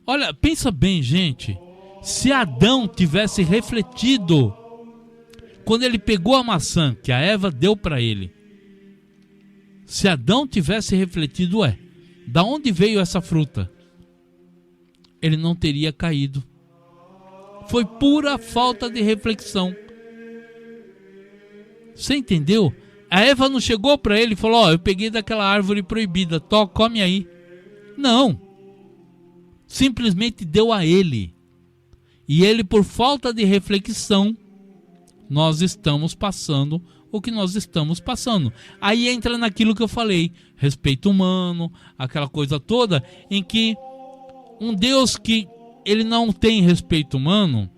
Speaker 2: Olha, pensa bem, gente. Se Adão tivesse refletido quando ele pegou a maçã que a Eva deu para ele, se Adão tivesse refletido, da onde veio essa fruta? Ele não teria caído. Foi pura falta de reflexão. Você entendeu? A Eva não chegou para ele e falou: eu peguei daquela árvore proibida, come aí. Não. Simplesmente deu a ele. E ele, por falta de reflexão, nós estamos passando o que nós estamos passando. Aí entra naquilo que eu falei, respeito humano, aquela coisa toda, em que um Deus que ele não tem respeito humano,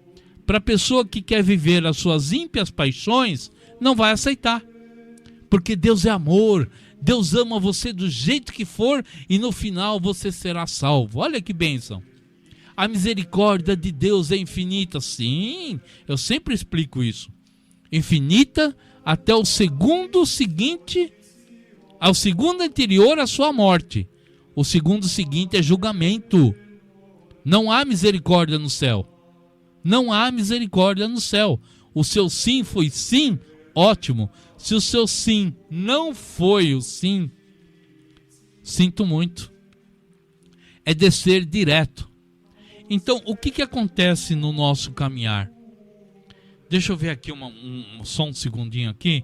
Speaker 2: para a pessoa que quer viver as suas ímpias paixões, não vai aceitar. Porque Deus é amor, Deus ama você do jeito que for e no final você será salvo. Olha que bênção. A misericórdia de Deus é infinita. Sim, eu sempre explico isso. Infinita até o segundo seguinte, ao segundo anterior à sua morte. O segundo seguinte é julgamento. Não há misericórdia no céu. Não há misericórdia no céu. O seu sim foi sim, ótimo. Se o seu sim não foi o sim, sinto muito. É descer direto. Então, o que acontece no nosso caminhar? Deixa eu ver aqui só um segundinho aqui.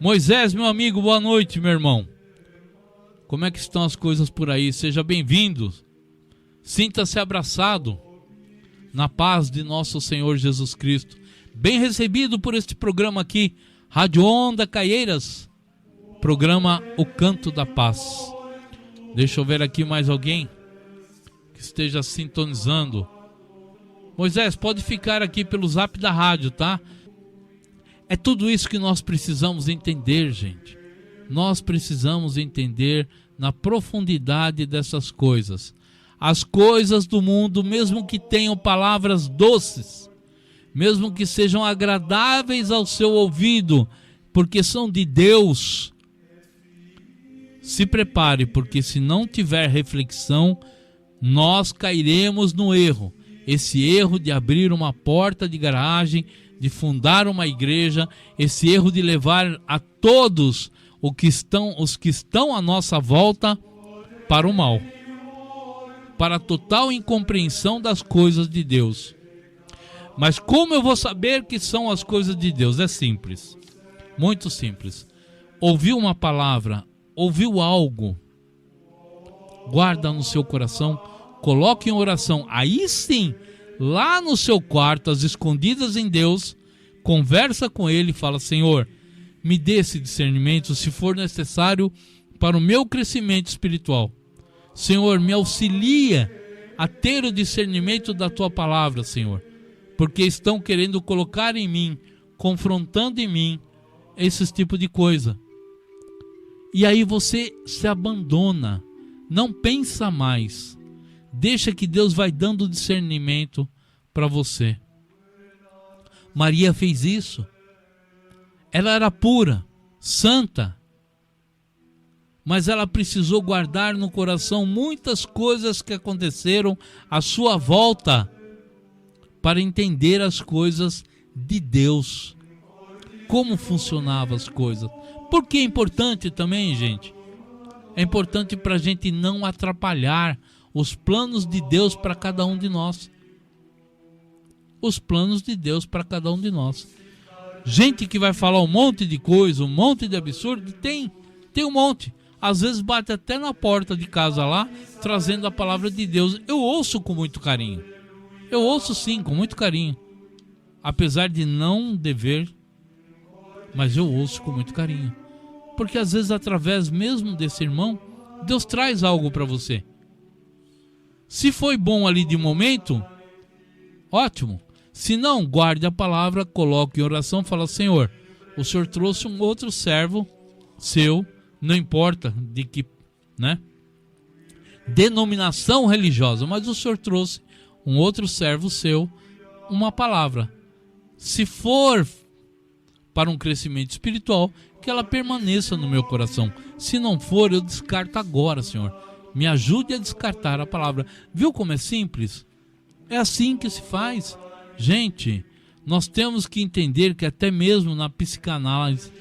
Speaker 2: Moisés, meu amigo, boa noite, meu irmão. Como é que estão as coisas por aí? Seja bem-vindo. Sinta-se abraçado. na paz de nosso Senhor Jesus Cristo. Bem recebido por este programa aqui, Rádio Onda Caieiras, programa O Canto da Paz. Deixa eu ver aqui mais alguém que esteja sintonizando. Moisés, pode ficar aqui pelo zap da rádio, tá? É tudo isso que nós precisamos entender, gente. Nós precisamos entender na profundidade dessas coisas. As coisas do mundo, mesmo que tenham palavras doces, mesmo que sejam agradáveis ao seu ouvido, porque são de Deus, se prepare, porque se não tiver reflexão, nós cairemos no erro. Esse erro de abrir uma porta de garagem, de fundar uma igreja, esse erro de levar a todos os que estão à nossa volta para o mal, para a total incompreensão das coisas de Deus. Mas como eu vou saber que são as coisas de Deus? É simples, muito simples. Ouviu uma palavra, ouviu algo, guarda no seu coração, coloque em oração. Aí sim, lá no seu quarto, às escondidas em Deus, conversa com Ele e fala: Senhor, me dê esse discernimento, se for necessário, para o meu crescimento espiritual. Senhor, me auxilia a ter o discernimento da Tua palavra, Senhor, porque estão querendo colocar em mim, confrontando em mim, esses tipos de coisa. E aí você se abandona, não pensa mais, deixa que Deus vai dando discernimento para você. Maria fez isso. Ela era pura, santa, mas ela precisou guardar no coração muitas coisas que aconteceram à sua volta para entender as coisas de Deus, como funcionavam as coisas. Porque é importante também, gente, é importante para a gente não atrapalhar os planos de Deus para cada um de nós. Os planos de Deus para cada um de nós. Gente que vai falar um monte de coisa, um monte de absurdo, tem um monte. Às vezes bate até na porta de casa lá, trazendo a palavra de Deus. Eu ouço com muito carinho. Eu ouço sim, com muito carinho. Apesar de não dever, mas eu ouço com muito carinho. Porque às vezes através mesmo desse irmão, Deus traz algo para você. Se foi bom ali de momento, ótimo. Se não, guarde a palavra, coloque em oração, fala: Senhor, o Senhor trouxe um outro servo seu, não importa de que, denominação religiosa, mas o Senhor trouxe um outro servo seu, uma palavra. Se for para um crescimento espiritual, que ela permaneça no meu coração. Se não for, eu descarto agora, Senhor. Me ajude a descartar a palavra. Viu como é simples? É assim que se faz. Gente, nós temos que entender que até mesmo na psicanálise,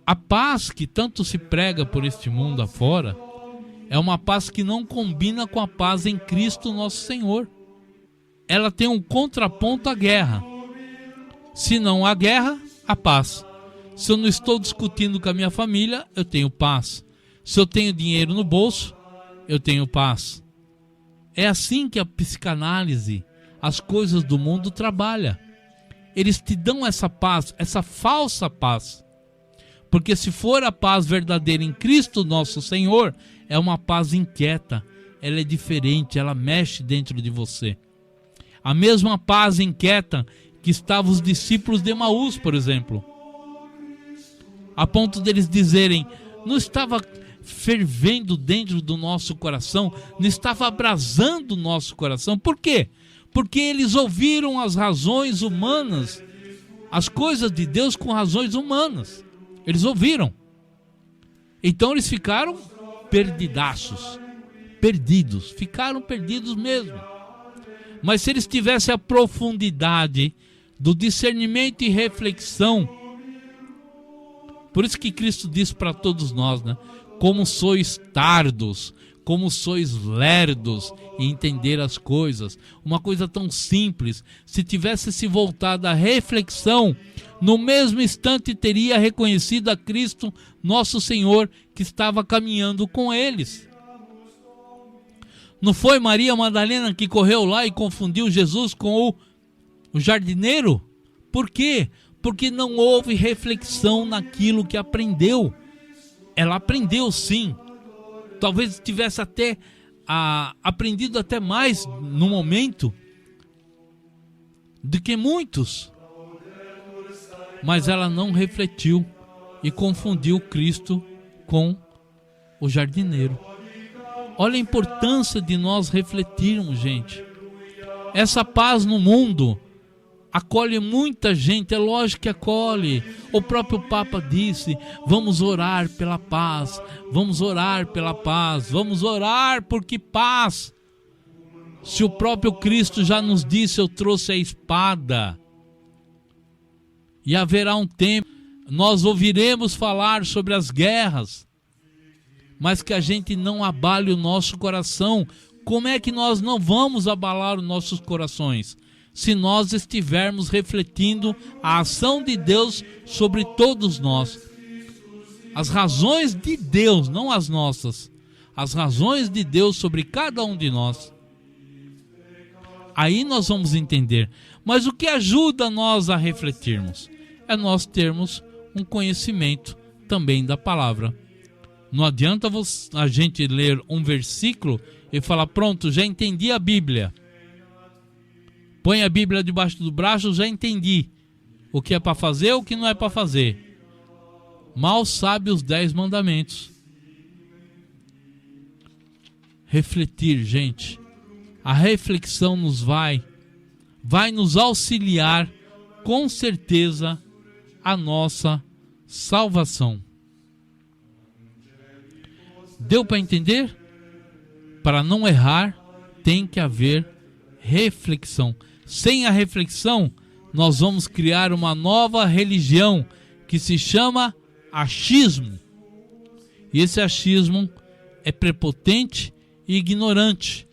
Speaker 2: a paz que tanto se prega por este mundo afora, é uma paz que não combina com a paz em Cristo nosso Senhor. Ela tem um contraponto à guerra. Se não há guerra, há paz. Se eu não estou discutindo com a minha família, eu tenho paz. Se eu tenho dinheiro no bolso, eu tenho paz. É assim que a psicanálise, as coisas do mundo trabalha. Eles te dão essa paz, essa falsa paz. Porque se for a paz verdadeira em Cristo nosso Senhor, é uma paz inquieta, ela é diferente, ela mexe dentro de você. A mesma paz inquieta que estavam os discípulos de Emaús, por exemplo. A ponto deles dizerem: não estava fervendo dentro do nosso coração, não estava abrasando o nosso coração. Por quê? Porque eles ouviram as razões humanas, as coisas de Deus com razões humanas. Eles ouviram. Então eles ficaram perdidaços, perdidos, ficaram perdidos mesmo. Mas se eles tivessem a profundidade do discernimento e reflexão, por isso que Cristo diz para todos nós, como sois tardos, como sois lerdos em entender as coisas. Uma coisa tão simples, se tivesse se voltado à reflexão, no mesmo instante teria reconhecido a Cristo, nosso Senhor, que estava caminhando com eles. Não foi Maria Madalena que correu lá e confundiu Jesus com o jardineiro? Por quê? Porque não houve reflexão naquilo que aprendeu. Ela aprendeu sim. Talvez tivesse até aprendido até mais no momento do que muitos. Mas ela não refletiu e confundiu Cristo com o jardineiro. Olha a importância de nós refletirmos, gente. Essa paz no mundo acolhe muita gente, é lógico que acolhe. O próprio Papa disse: vamos orar pela paz, vamos orar pela paz, vamos orar porque paz. Se o próprio Cristo já nos disse: eu trouxe a espada. E haverá um tempo, nós ouviremos falar sobre as guerras, mas que a gente não abale o nosso coração. Como é que nós não vamos abalar os nossos corações? Se nós estivermos refletindo a ação de Deus sobre todos nós. As razões de Deus, não as nossas. As razões de Deus sobre cada um de nós. Aí nós vamos entender. Mas o que ajuda nós a refletirmos? É nós termos um conhecimento também da palavra. Não adianta a gente ler um versículo e falar: pronto, já entendi a Bíblia. Põe a Bíblia debaixo do braço, já entendi o que é para fazer, o que não é para fazer. Mal sabe os 10 mandamentos. Refletir, gente. A reflexão vai nos auxiliar com certeza a nossa salvação. Deu para entender? Para não errar, tem que haver reflexão. Sem a reflexão, nós vamos criar uma nova religião que se chama achismo. E esse achismo é prepotente e ignorante.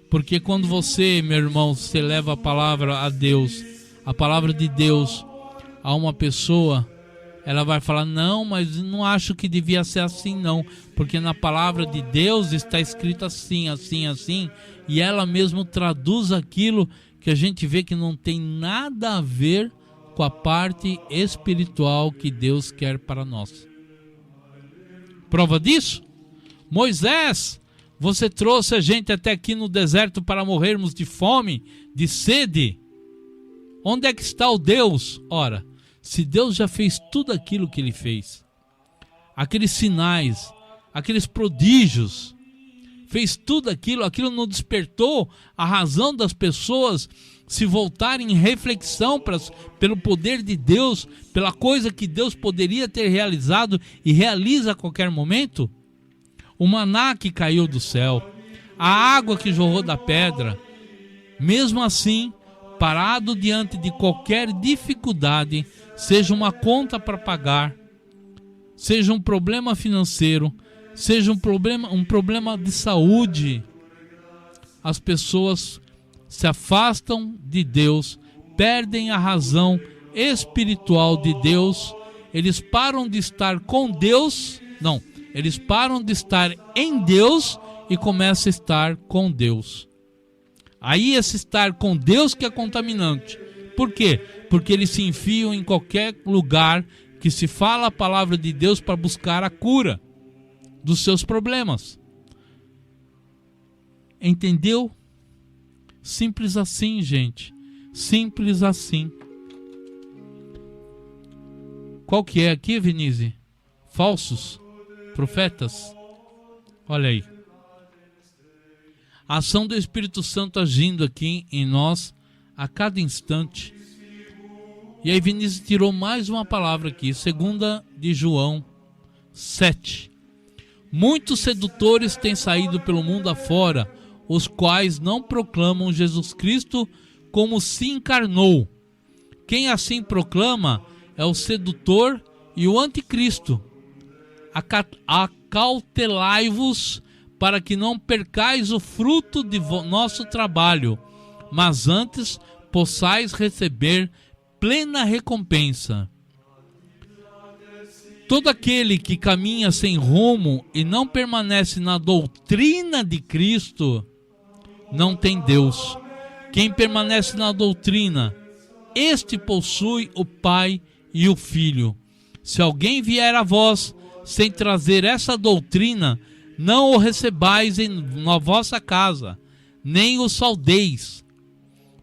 Speaker 2: Porque quando você, meu irmão, você leva a palavra a Deus, a palavra de Deus a uma pessoa, ela vai falar: não, mas não acho que devia ser assim não, porque na palavra de Deus está escrito assim, assim, assim, e ela mesmo traduz aquilo que a gente vê que não tem nada a ver com a parte espiritual que Deus quer para nós. Prova disso? Moisés, você trouxe a gente até aqui no deserto para morrermos de fome, de sede. Onde é que está o Deus? Ora, se Deus já fez tudo aquilo que Ele fez, aqueles sinais, aqueles prodígios, fez tudo aquilo não despertou a razão das pessoas se voltarem em reflexão pelo poder de Deus, pela coisa que Deus poderia ter realizado e realiza a qualquer momento? O maná que caiu do céu, a água que jorrou da pedra. Mesmo assim, parado diante de qualquer dificuldade, seja uma conta para pagar, seja um problema financeiro, seja um problema de saúde, as pessoas se afastam de Deus, perdem a razão espiritual de Deus, eles param de estar com Deus, eles param de estar em Deus e começam a estar com Deus. Aí esse estar com Deus que é contaminante. Por quê? Porque eles se enfiam em qualquer lugar que se fala a palavra de Deus para buscar a cura dos seus problemas. Entendeu? Simples assim, gente. Simples assim. Qual que é aqui, Vinícius? Falsos profetas? Olha aí. A ação do Espírito Santo agindo aqui em nós a cada instante. E aí Vinícius tirou mais uma palavra aqui, 2 de João 7. Muitos sedutores têm saído pelo mundo afora, os quais não proclamam Jesus Cristo como se encarnou. Quem assim proclama é o sedutor e o anticristo. Acautelai-vos para que não percais o fruto de nosso trabalho, mas antes possais receber plena recompensa. Todo aquele que caminha sem rumo e não permanece na doutrina de Cristo, não tem Deus. Quem permanece na doutrina, este possui o Pai e o Filho. Se alguém vier a vós sem trazer essa doutrina, não o recebais na vossa casa, nem o saudeis,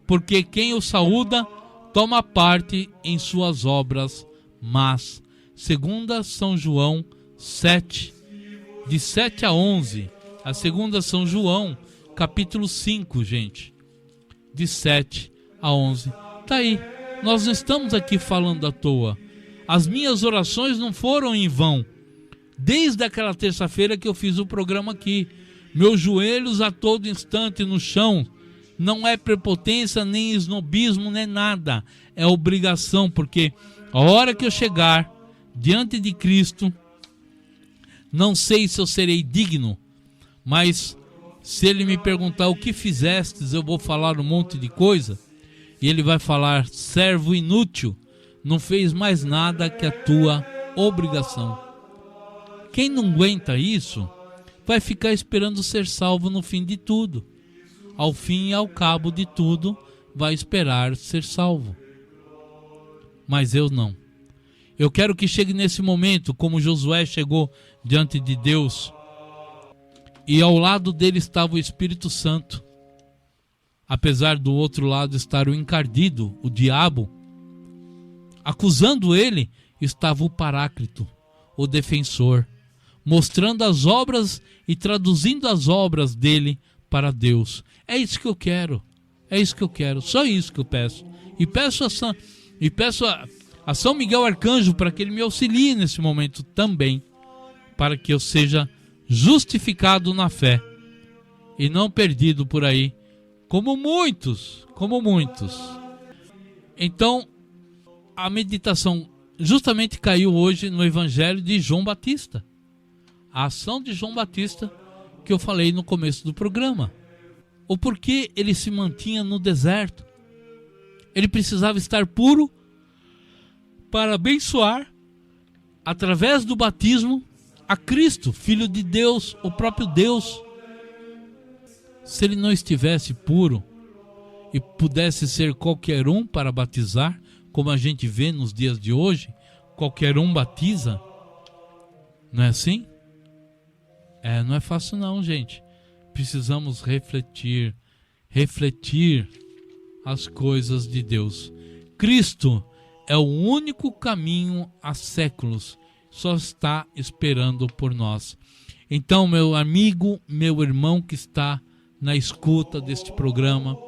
Speaker 2: porque quem o saúda toma parte em suas obras más. 2 São João 7, de 7 a 11. A 2 São João, capítulo 5, gente, de 7 a 11. Tá aí, nós não estamos aqui falando à toa. As minhas orações não foram em vão. Desde aquela terça-feira que eu fiz o programa aqui, meus joelhos a todo instante no chão. Não é prepotência, nem esnobismo, nem nada. É obrigação, porque a hora que eu chegar diante de Cristo, não sei se eu serei digno, mas se Ele me perguntar o que fizestes, eu vou falar um monte de coisa, e Ele vai falar: servo inútil, não fez mais nada que a tua obrigação. Quem não aguenta isso, vai ficar esperando ser salvo no fim de tudo. Ao fim e ao cabo de tudo, vai esperar ser salvo. Mas eu não. Eu quero que chegue nesse momento, como Josué chegou diante de Deus, e ao lado dele estava o Espírito Santo. Apesar do outro lado estar o encardido, o diabo, acusando ele, estava o Paráclito, o defensor, mostrando as obras e traduzindo as obras dele para Deus. É isso que eu quero. É isso que eu quero. Só isso que eu peço. E peço a São Miguel Arcanjo para que ele me auxilie nesse momento também, para que eu seja justificado na fé e não perdido por aí, como muitos. Então, a meditação justamente caiu hoje no Evangelho de João Batista. A ação de João Batista que eu falei no começo do programa. O porquê ele se mantinha no deserto. Ele precisava estar puro para abençoar, através do batismo, a Cristo, Filho de Deus, o próprio Deus. Se ele não estivesse puro e pudesse ser qualquer um para batizar, como a gente vê nos dias de hoje, qualquer um batiza, não é assim? Não é fácil não, gente. Precisamos refletir as coisas de Deus. Cristo é o único caminho há séculos, só está esperando por nós. Então, meu amigo, meu irmão que está na escuta deste programa,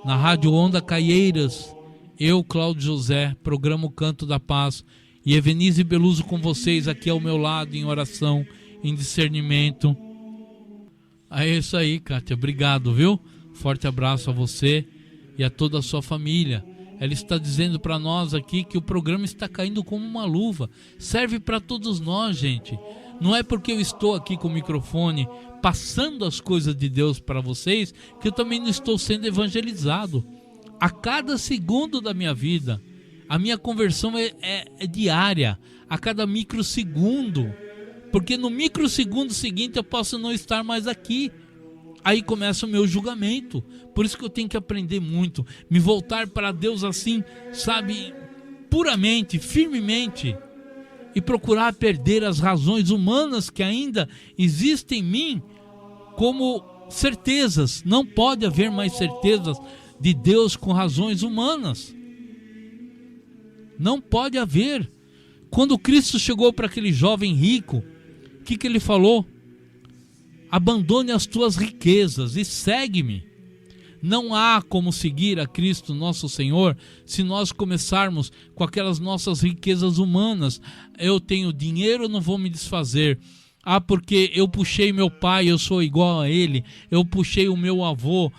Speaker 2: na Rádio Onda Caieiras, eu, Cláudio José, programa O Canto da Paz, e Evenise Beluso com vocês aqui ao meu lado em oração, em discernimento. É isso aí, Kátia, obrigado, viu? Forte abraço a você e a toda a sua família. Ela está dizendo para nós aqui que o programa está caindo como uma luva. Serve para todos nós, gente. Não é porque eu estou aqui com o microfone passando as coisas de Deus para vocês que eu também não estou sendo evangelizado. A cada segundo da minha vida, a minha conversão é diária, a cada microsegundo. Porque no microsegundo seguinte eu posso não estar mais aqui. Aí começa o meu julgamento. Por isso que eu tenho que aprender muito, me voltar para Deus assim, sabe, puramente, firmemente, e procurar perder as razões humanas que ainda existem em mim como certezas. Não pode haver mais certezas de Deus com razões humanas. Não pode haver. Quando Cristo chegou para aquele jovem rico, o que ele falou? Abandone as tuas riquezas e segue-me. Não há como seguir a Cristo nosso Senhor se nós começarmos com aquelas nossas riquezas humanas. Eu tenho dinheiro, eu não vou me desfazer. Porque eu puxei meu pai, eu sou igual a ele. Eu puxei o meu avô.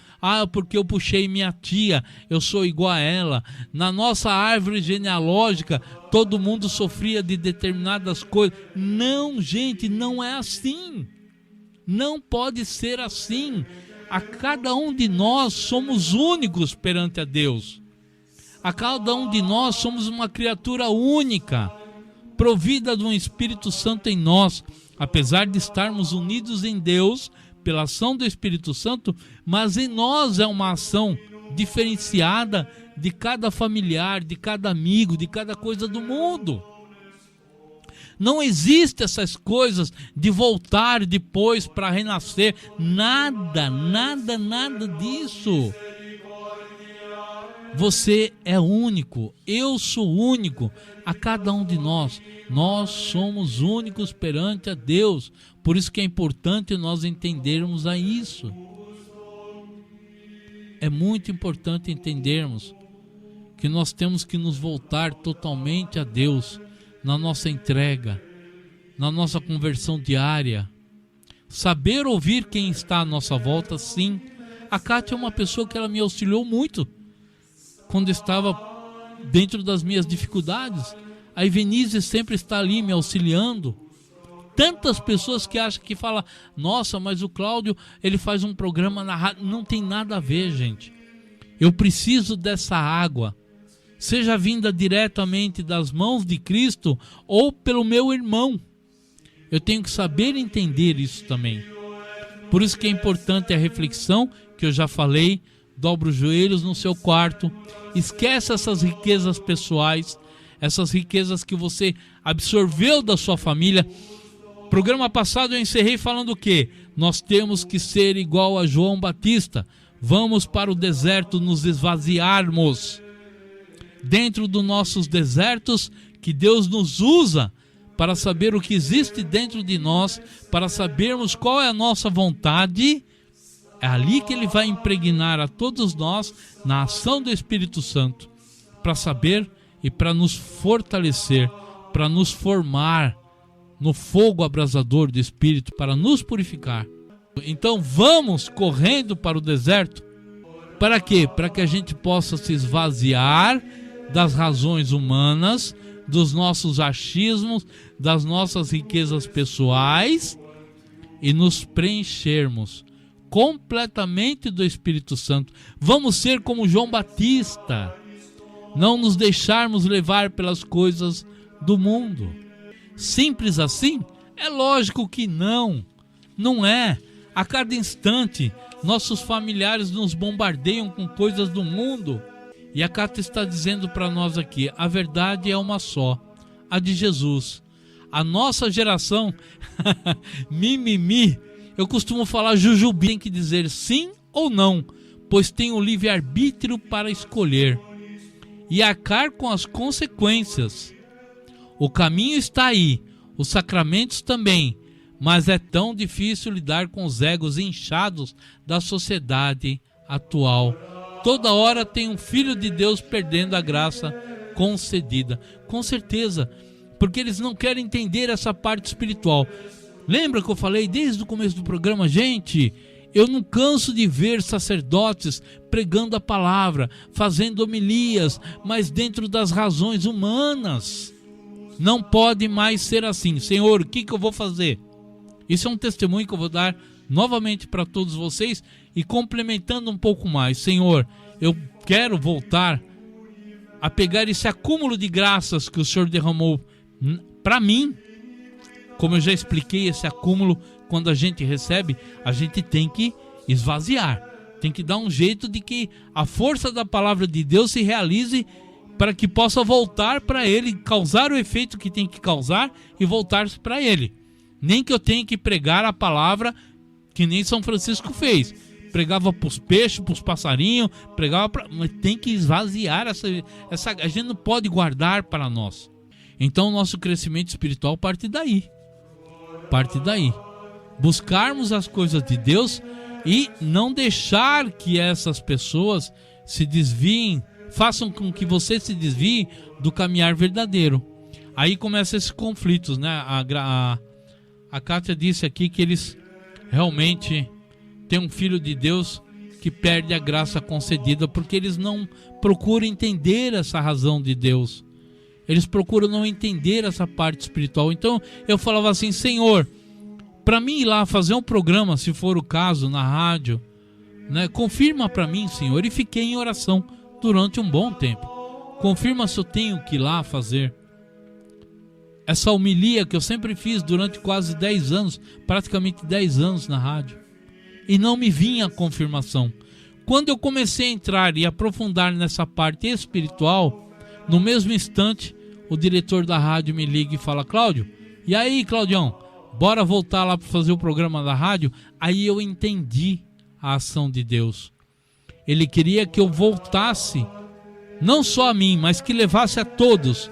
Speaker 2: Porque eu puxei minha tia, eu sou igual a ela. Na nossa árvore genealógica, todo mundo sofria de determinadas coisas. Não, gente, não é assim. Não pode ser assim. A cada um de nós somos únicos perante a Deus. A cada um de nós somos uma criatura única, provida de um Espírito Santo em nós. Apesar de estarmos unidos em Deus pela ação do Espírito Santo, mas em nós é uma ação diferenciada de cada familiar, de cada amigo, de cada coisa do mundo. Não existe essas coisas de voltar depois para renascer. Nada disso. Você é único, eu sou único, a cada um de nós. Nós somos únicos perante a Deus. Por isso que é importante nós entendermos a isso. É muito importante entendermos que nós temos que nos voltar totalmente a Deus na nossa entrega, na nossa conversão diária. Saber ouvir quem está à nossa volta, sim. A Kátia é uma pessoa que ela me auxiliou muito quando estava dentro das minhas dificuldades. A Evenise sempre está ali me auxiliando. Tantas pessoas que acham que falam, nossa, mas o Cláudio, ele faz um programa na rádio. Não tem nada a ver, gente. Eu preciso dessa água, seja vinda diretamente das mãos de Cristo ou pelo meu irmão. Eu tenho que saber entender isso também. Por isso que é importante a reflexão, que eu já falei. Dobra os joelhos no seu quarto, esquece essas riquezas pessoais, essas riquezas que você absorveu da sua família. Programa passado eu encerrei falando o quê? Nós temos que ser igual a João Batista. Vamos para o deserto nos esvaziarmos. Dentro dos nossos desertos, que Deus nos usa para saber o que existe dentro de nós, para sabermos qual é a nossa vontade. É ali que Ele vai impregnar a todos nós na ação do Espírito Santo, para saber e para nos fortalecer, para nos formar no fogo abrasador do Espírito, para nos purificar. Então vamos correndo para o deserto. Para quê? Para que a gente possa se esvaziar das razões humanas, dos nossos achismos, das nossas riquezas pessoais e nos preenchermos completamente do Espírito Santo. Vamos ser como João Batista, não nos deixarmos levar pelas coisas do mundo. Simples assim? É lógico que não é. A cada instante nossos familiares nos bombardeiam com coisas do mundo, e a Cátia está dizendo para nós aqui, a verdade é uma só, a de Jesus. A nossa geração mimimi, eu costumo falar jujubi, tem que dizer sim ou não, pois tem o livre-arbítrio para escolher e arcar com as consequências. O caminho está aí, os sacramentos também, mas é tão difícil lidar com os egos inchados da sociedade atual. Toda hora tem um filho de Deus perdendo a graça concedida. Com certeza, porque eles não querem entender essa parte espiritual. Lembra que eu falei desde o começo do programa? Gente, eu não canso de ver sacerdotes pregando a palavra, fazendo homilias, mas dentro das razões humanas. Não pode mais ser assim. Senhor, o que eu vou fazer? Isso é um testemunho que eu vou dar novamente para todos vocês e complementando um pouco mais. Senhor, eu quero voltar a pegar esse acúmulo de graças que o Senhor derramou para mim. Como eu já expliquei, esse acúmulo, quando a gente recebe, a gente tem que esvaziar. Tem que dar um jeito de que a força da palavra de Deus se realize para que possa voltar para Ele, causar o efeito que tem que causar e voltar-se para Ele. Nem que eu tenha que pregar a palavra que nem São Francisco fez. Pregava para os peixes, para os passarinhos, mas tem que esvaziar essa. A gente não pode guardar para nós. Então o nosso crescimento espiritual parte daí. Buscarmos as coisas de Deus e não deixar que essas pessoas se desviem, façam com que você se desvie do caminhar verdadeiro. Aí começam esses conflitos, né? A Kátia disse aqui que eles realmente têm um filho de Deus que perde a graça concedida porque eles não procuram entender essa razão de Deus. Eles procuram não entender essa parte espiritual. Então eu falava assim, Senhor, para mim ir lá fazer um programa, se for o caso, na rádio, né? Confirma para mim, Senhor. E fiquei em oração durante um bom tempo. Confirma se eu tenho que ir lá fazer. Essa homilia que eu sempre fiz durante quase 10 anos, praticamente 10 anos na rádio. e não me vinha a confirmação. Quando eu comecei a entrar e aprofundar nessa parte espiritual, no mesmo instante, o diretor da rádio me liga e fala: Cláudio, e aí, Claudião, bora voltar lá para fazer o programa da rádio? Aí eu entendi a ação de Deus. Ele queria que eu voltasse, não só a mim, mas que levasse a todos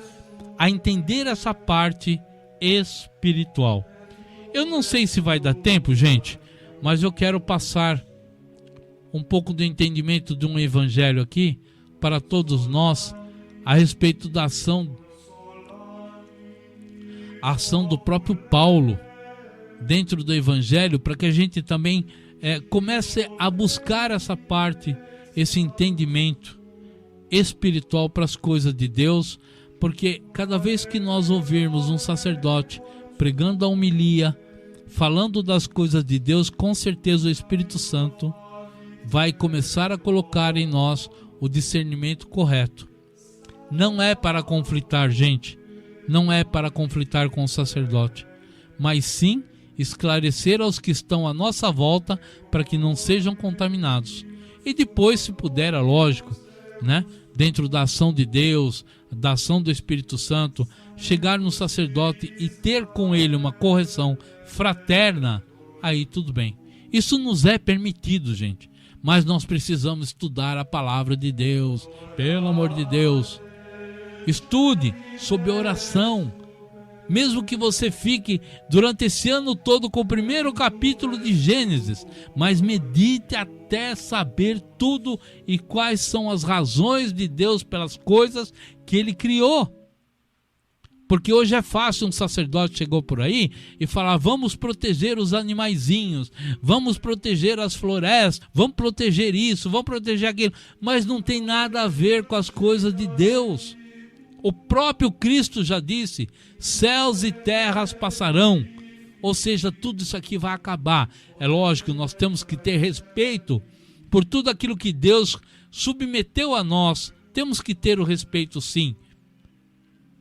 Speaker 2: a entender essa parte espiritual. Eu não sei se vai dar tempo, gente, mas eu quero passar um pouco do entendimento de um evangelho aqui para todos nós a respeito da ação do próprio Paulo dentro do evangelho, para que a gente também comece a buscar essa parte, esse entendimento espiritual para as coisas de Deus, porque cada vez que nós ouvirmos um sacerdote pregando a homilia, falando das coisas de Deus, com certeza o Espírito Santo vai começar a colocar em nós o discernimento correto. Não é para conflitar, gente, não é para conflitar com o sacerdote, mas sim esclarecer aos que estão à nossa volta para que não sejam contaminados. E depois, se puder, é lógico, né, dentro da ação de Deus, da ação do Espírito Santo, chegar no sacerdote e ter com ele uma correção fraterna, aí tudo bem. Isso nos é permitido, gente, mas nós precisamos estudar a palavra de Deus, pelo amor de Deus. Estude sobre oração, mesmo que você fique durante esse ano todo com o primeiro capítulo de Gênesis, mas medite até saber tudo e quais são as razões de Deus pelas coisas que Ele criou. Porque hoje é fácil um sacerdote chegou por aí e falar: vamos proteger os animaizinhos, vamos proteger as florestas, vamos proteger isso, vamos proteger aquilo, mas não tem nada a ver com as coisas de Deus. O próprio Cristo já disse: céus e terras passarão, ou seja, tudo isso aqui vai acabar. É lógico, nós temos que ter respeito por tudo aquilo que Deus submeteu a nós, temos que ter o respeito sim,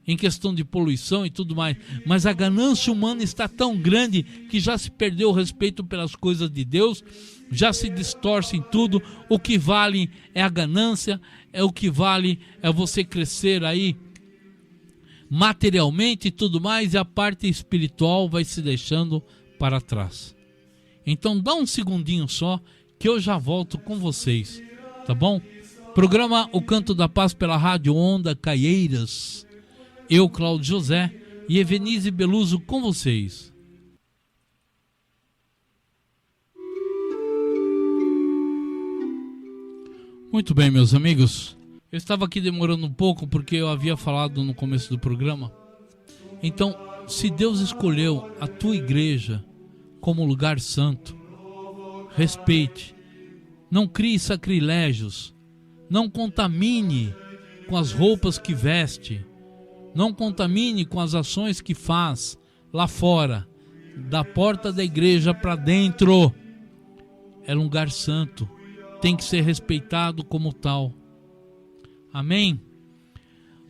Speaker 2: em questão de poluição e tudo mais, mas a ganância humana está tão grande que já se perdeu o respeito pelas coisas de Deus, já se distorce em tudo. O que vale é a ganância, o que vale é você crescer aí materialmente e tudo mais, e a parte espiritual vai se deixando para trás. Então dá um segundinho só que eu já volto com vocês, tá bom? Programa O Canto da Paz pela Rádio Onda Caieiras. Eu, Cláudio José e Evenise Beluso com vocês. Muito bem, meus amigos. Eu estava aqui demorando um pouco porque eu havia falado no começo do programa. Então, se Deus escolheu a tua igreja como lugar santo, respeite, não crie sacrilégios, não contamine com as roupas que veste, não contamine com as ações que faz lá fora, da porta da igreja para dentro. É um lugar santo, tem que ser respeitado como tal. Amém?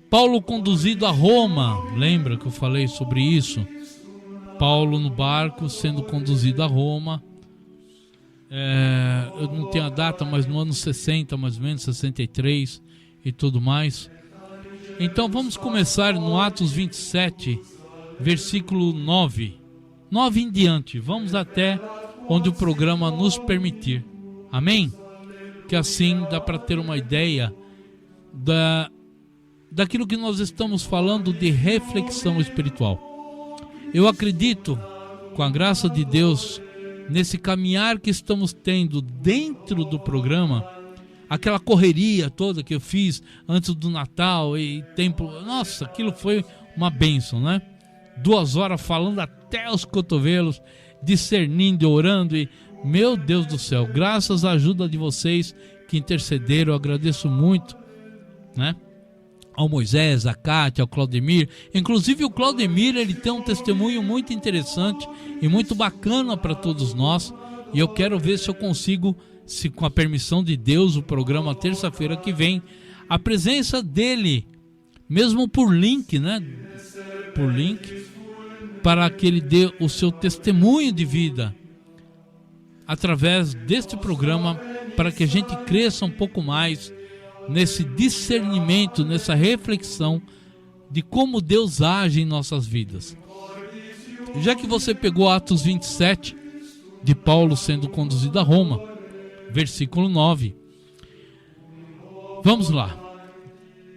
Speaker 2: Paulo conduzido a Roma, lembra que eu falei sobre isso? Paulo no barco sendo conduzido a Roma, eu não tenho a data, mas no ano 60, mais ou menos, 63 e tudo mais. Então vamos começar no Atos 27, versículo 9 em diante, vamos até onde o programa nos permitir. Amém? Que assim dá para ter uma ideia daquilo que nós estamos falando de reflexão espiritual. Eu acredito, com a graça de Deus, nesse caminhar que estamos tendo dentro do programa, aquela correria toda que eu fiz antes do Natal e tempo, nossa, aquilo foi uma bênção, né? 2 horas falando até os cotovelos, discernindo, orando, e meu Deus do céu, graças à ajuda de vocês que intercederam, eu agradeço muito, né? Ao Moisés, a Cátia, ao Claudemir. Inclusive o Claudemir, ele tem um testemunho muito interessante e muito bacana para todos nós, e eu quero ver se eu consigo, se com a permissão de Deus, o programa terça-feira que vem, a presença dele, mesmo por link, né? Por link, para que ele dê o seu testemunho de vida através deste programa, para que a gente cresça um pouco mais nesse discernimento, nessa reflexão de como Deus age em nossas vidas. Já que você pegou Atos 27, de Paulo sendo conduzido a Roma, versículo 9. Vamos lá.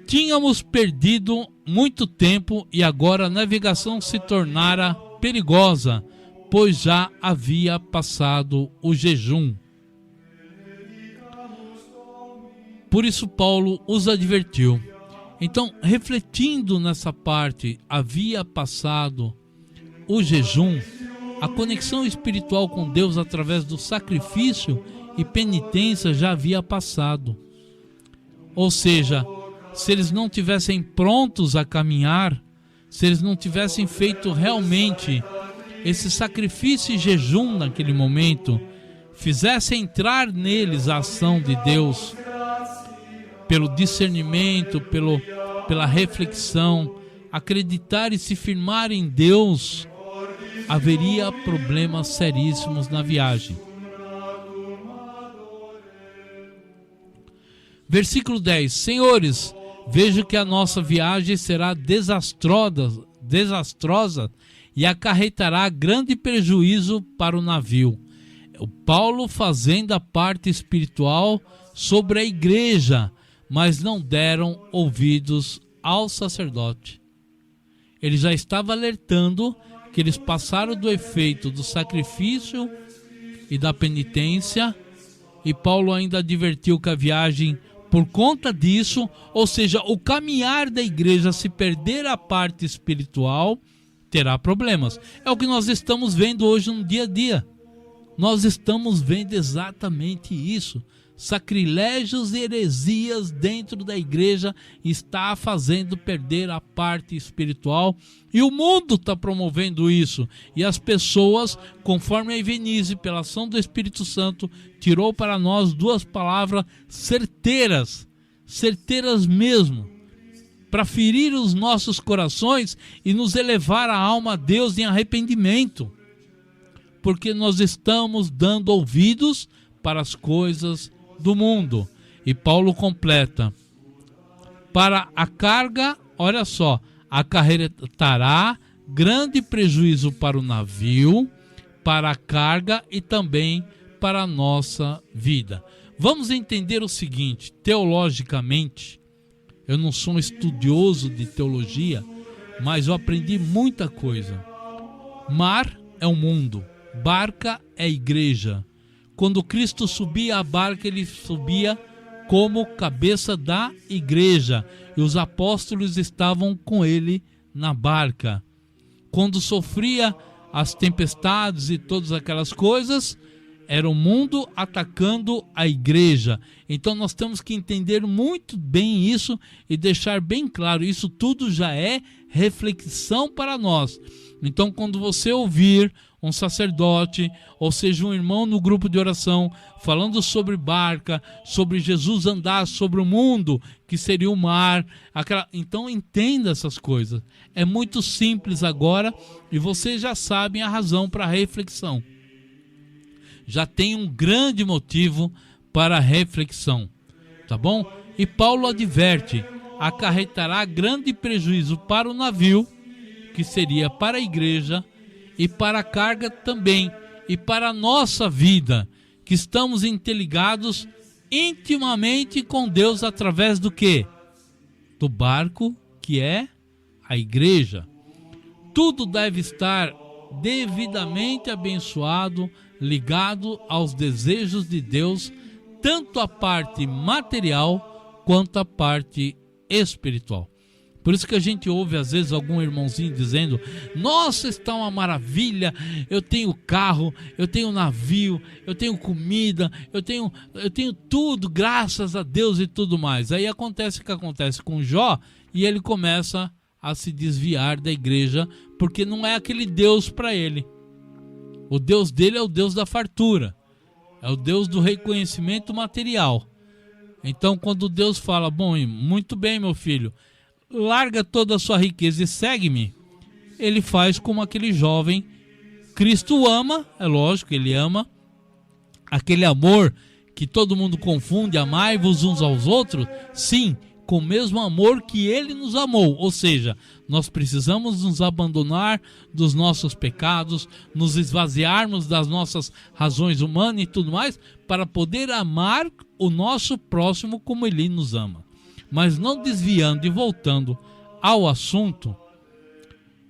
Speaker 2: Tínhamos perdido muito tempo e agora a navegação se tornara perigosa, pois já havia passado o jejum. Por isso Paulo os advertiu. Então, refletindo nessa parte, havia passado o jejum, a conexão espiritual com Deus através do sacrifício e penitência já havia passado. Ou seja, se eles não tivessem prontos a caminhar, se eles não tivessem feito realmente esse sacrifício e jejum naquele momento, fizesse entrar neles a ação de Deus, pelo discernimento, pela reflexão, acreditar e se firmar em Deus, haveria problemas seríssimos na viagem. Versículo 10. Senhores, vejo que a nossa viagem será desastrosa e acarretará grande prejuízo para o navio. O Paulo fazendo a parte espiritual sobre a igreja, mas não deram ouvidos ao sacerdote. Ele já estava alertando que eles passaram do efeito do sacrifício e da penitência, e Paulo ainda advertiu que a viagem, por conta disso, ou seja, o caminhar da igreja, se perder a parte espiritual, terá problemas. É o que nós estamos vendo hoje no dia a dia. Nós estamos vendo exatamente isso. Sacrilégios e heresias dentro da igreja está fazendo perder a parte espiritual, e o mundo está promovendo isso, e as pessoas, conforme a Evenise, pela ação do Espírito Santo, tirou para nós duas palavras certeiras mesmo, para ferir os nossos corações e nos elevar a alma a Deus em arrependimento, porque nós estamos dando ouvidos para as coisas do mundo. E Paulo completa: para a carga, olha só, acarretará grande prejuízo para o navio, para a carga e também para a nossa vida. Vamos entender o seguinte, teologicamente. Eu não sou um estudioso de teologia, mas eu aprendi muita coisa. Mar é o mundo, barca é a igreja. Quando Cristo subia a barca, ele subia como cabeça da igreja, e os apóstolos estavam com ele na barca. Quando sofria as tempestades e todas aquelas coisas, era o mundo atacando a igreja. Então nós temos que entender muito bem isso e deixar bem claro, isso tudo já é reflexão para nós. Então, quando você ouvir um sacerdote, ou seja, um irmão no grupo de oração, falando sobre barca, sobre Jesus andar sobre o mundo, que seria o mar, então entenda essas coisas. É muito simples agora, e vocês já sabem a razão para a reflexão. Já tem um grande motivo para a reflexão, tá bom? E Paulo adverte: acarretará grande prejuízo para o navio, que seria para a igreja, e para a carga também, e para a nossa vida, que estamos interligados intimamente com Deus através do quê? Do barco, que é a igreja. Tudo deve estar devidamente abençoado, ligado aos desejos de Deus, tanto a parte material quanto a parte espiritual. Por isso que a gente ouve às vezes algum irmãozinho dizendo: nossa, está uma maravilha, eu tenho carro, eu tenho navio, eu tenho comida, eu tenho tudo, graças a Deus e tudo mais. Aí acontece o que acontece com Jó, e ele começa a se desviar da igreja, porque não é aquele Deus para ele. O Deus dele é o Deus da fartura, é o Deus do reconhecimento material. Então quando Deus fala: bom, muito bem, meu filho, larga toda a sua riqueza e segue-me, ele faz como aquele jovem. Cristo ama, é lógico, ele ama, aquele amor que todo mundo confunde, amai-vos uns aos outros, sim, com o mesmo amor que ele nos amou. Ou seja, nós precisamos nos abandonar dos nossos pecados, nos esvaziarmos das nossas razões humanas e tudo mais, para poder amar o nosso próximo como ele nos ama. Mas não desviando e voltando ao assunto,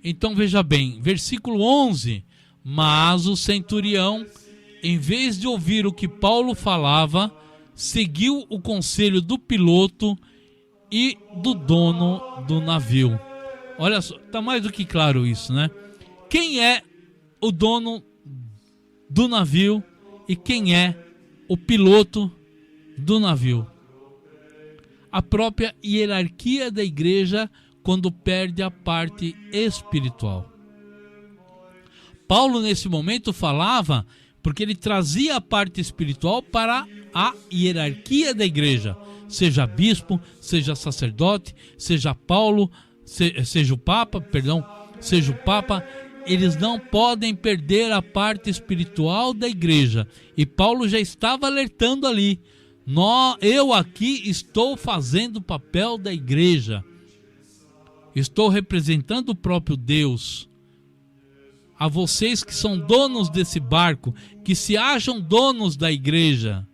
Speaker 2: então veja bem, versículo 11, mas o centurião, em vez de ouvir o que Paulo falava, seguiu o conselho do piloto e do dono do navio. Olha só, está mais do que claro isso, né? Quem é o dono do navio e quem é o piloto do navio? A própria hierarquia da igreja quando perde a parte espiritual. Paulo nesse momento falava porque ele trazia a parte espiritual para a hierarquia da igreja, seja bispo, seja sacerdote, seja Paulo, seja o Papa, eles não podem perder a parte espiritual da igreja. E Paulo já estava alertando ali: eu aqui estou fazendo o papel da igreja, estou representando o próprio Deus. A vocês que são donos desse barco, que se acham donos da igreja,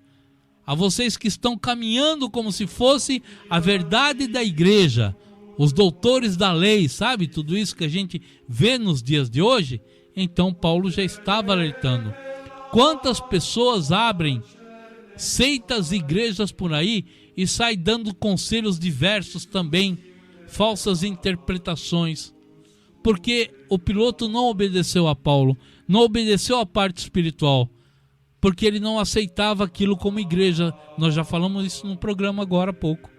Speaker 2: a vocês que estão caminhando como se fosse a verdade da igreja, os doutores da lei, sabe? Tudo isso que a gente vê nos dias de hoje. Então Paulo já estava alertando. Quantas pessoas abrem seitas e igrejas por aí e saem dando conselhos diversos também, falsas interpretações, porque o piloto não obedeceu a Paulo, não obedeceu a parte espiritual, porque ele não aceitava aquilo como igreja. Nós já falamos isso no programa agora há pouco.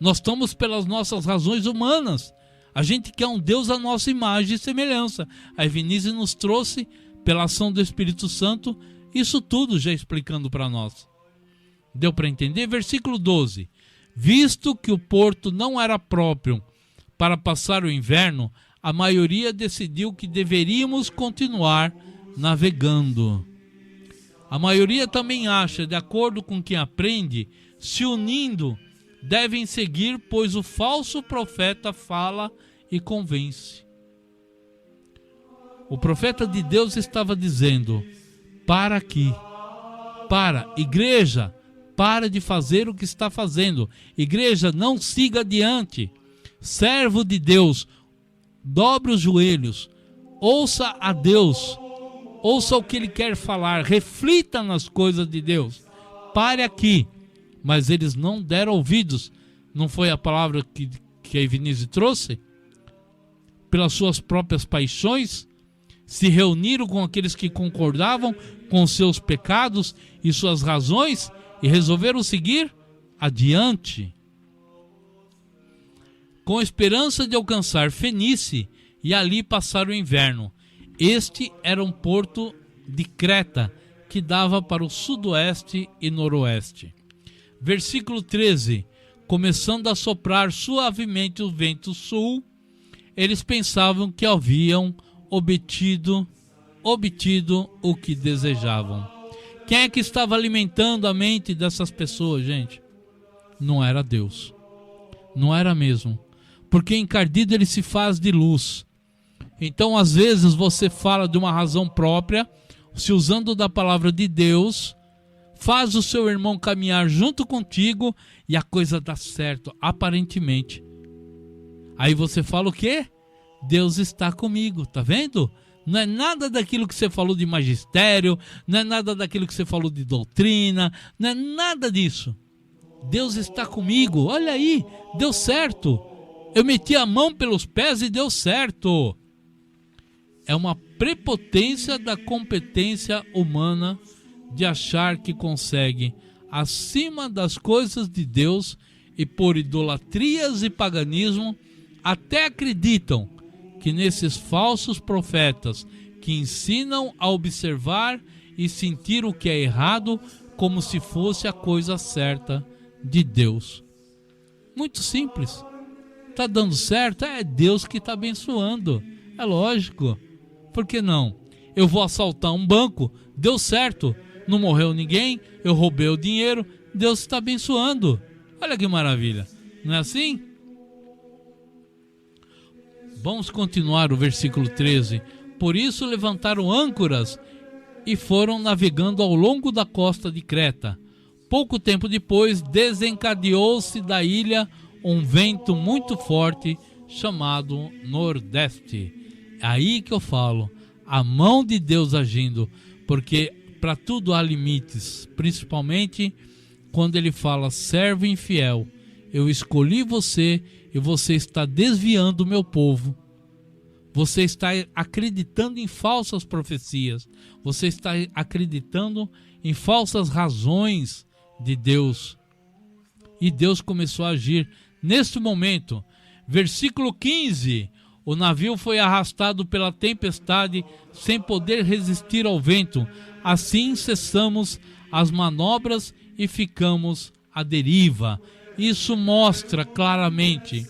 Speaker 2: Nós estamos pelas nossas razões humanas. A gente quer um Deus à nossa imagem e semelhança. A Evenísio nos trouxe, pela ação do Espírito Santo, isso tudo já explicando para nós. Deu para entender? Versículo 12. Visto que o porto não era próprio para passar o inverno, a maioria decidiu que deveríamos continuar navegando. A maioria também acha, de acordo com quem aprende, se unindo, devem seguir, pois o falso profeta fala e convence. O profeta de Deus estava dizendo: para aqui, igreja, para de fazer o que está fazendo. Igreja, não siga adiante. Servo de Deus, dobre os joelhos, ouça a Deus, ouça o que Ele quer falar, reflita nas coisas de Deus. Pare aqui. Mas eles não deram ouvidos. Não foi a palavra que a Evenísio trouxe? Pelas suas próprias paixões, se reuniram com aqueles que concordavam com seus pecados e suas razões e resolveram seguir adiante, com esperança de alcançar Fenície e ali passar o inverno. Este era um porto de Creta que dava para o sudoeste e noroeste. Versículo 13. Começando a soprar suavemente o vento sul, eles pensavam que haviam obtido o que desejavam. Quem é que estava alimentando a mente dessas pessoas, gente? Não era Deus. Não era mesmo. Porque encardido ele se faz de luz. Então, às vezes, você fala de uma razão própria, se usando da palavra de Deus, faz o seu irmão caminhar junto contigo e a coisa dá certo, aparentemente. Aí você fala o quê? Deus está comigo, tá vendo? Não é nada daquilo que você falou de magistério, não é nada daquilo que você falou de doutrina, não é nada disso. Deus está comigo, olha aí, deu certo. Eu meti a mão pelos pés e deu certo. É uma prepotência da competência humana de achar que consegue, acima das coisas de Deus e por idolatrias e paganismo, até acreditam que nesses falsos profetas que ensinam a observar e sentir o que é errado como se fosse a coisa certa de Deus. Muito simples. Está dando certo? É Deus que está abençoando. É lógico. Por que não? Eu vou assaltar um banco. Deu certo. não morreu ninguém, eu roubei o dinheiro, Deus está abençoando. Olha que maravilha, não é assim? Vamos continuar o versículo 13. Por isso levantaram âncoras e foram navegando ao longo da costa de Creta. Pouco tempo depois, desencadeou-se da ilha um vento muito forte chamado Nordeste. É aí que eu falo, a mão de Deus agindo, porque para tudo há limites, principalmente quando ele fala: servo infiel, eu escolhi você e você está desviando o meu povo. Você está acreditando em falsas profecias. Você está acreditando em falsas razões de Deus. E Deus começou a agir neste momento. Versículo 15. O navio foi arrastado pela tempestade sem poder resistir ao vento. Assim cessamos as manobras e ficamos à deriva. Isso mostra claramente: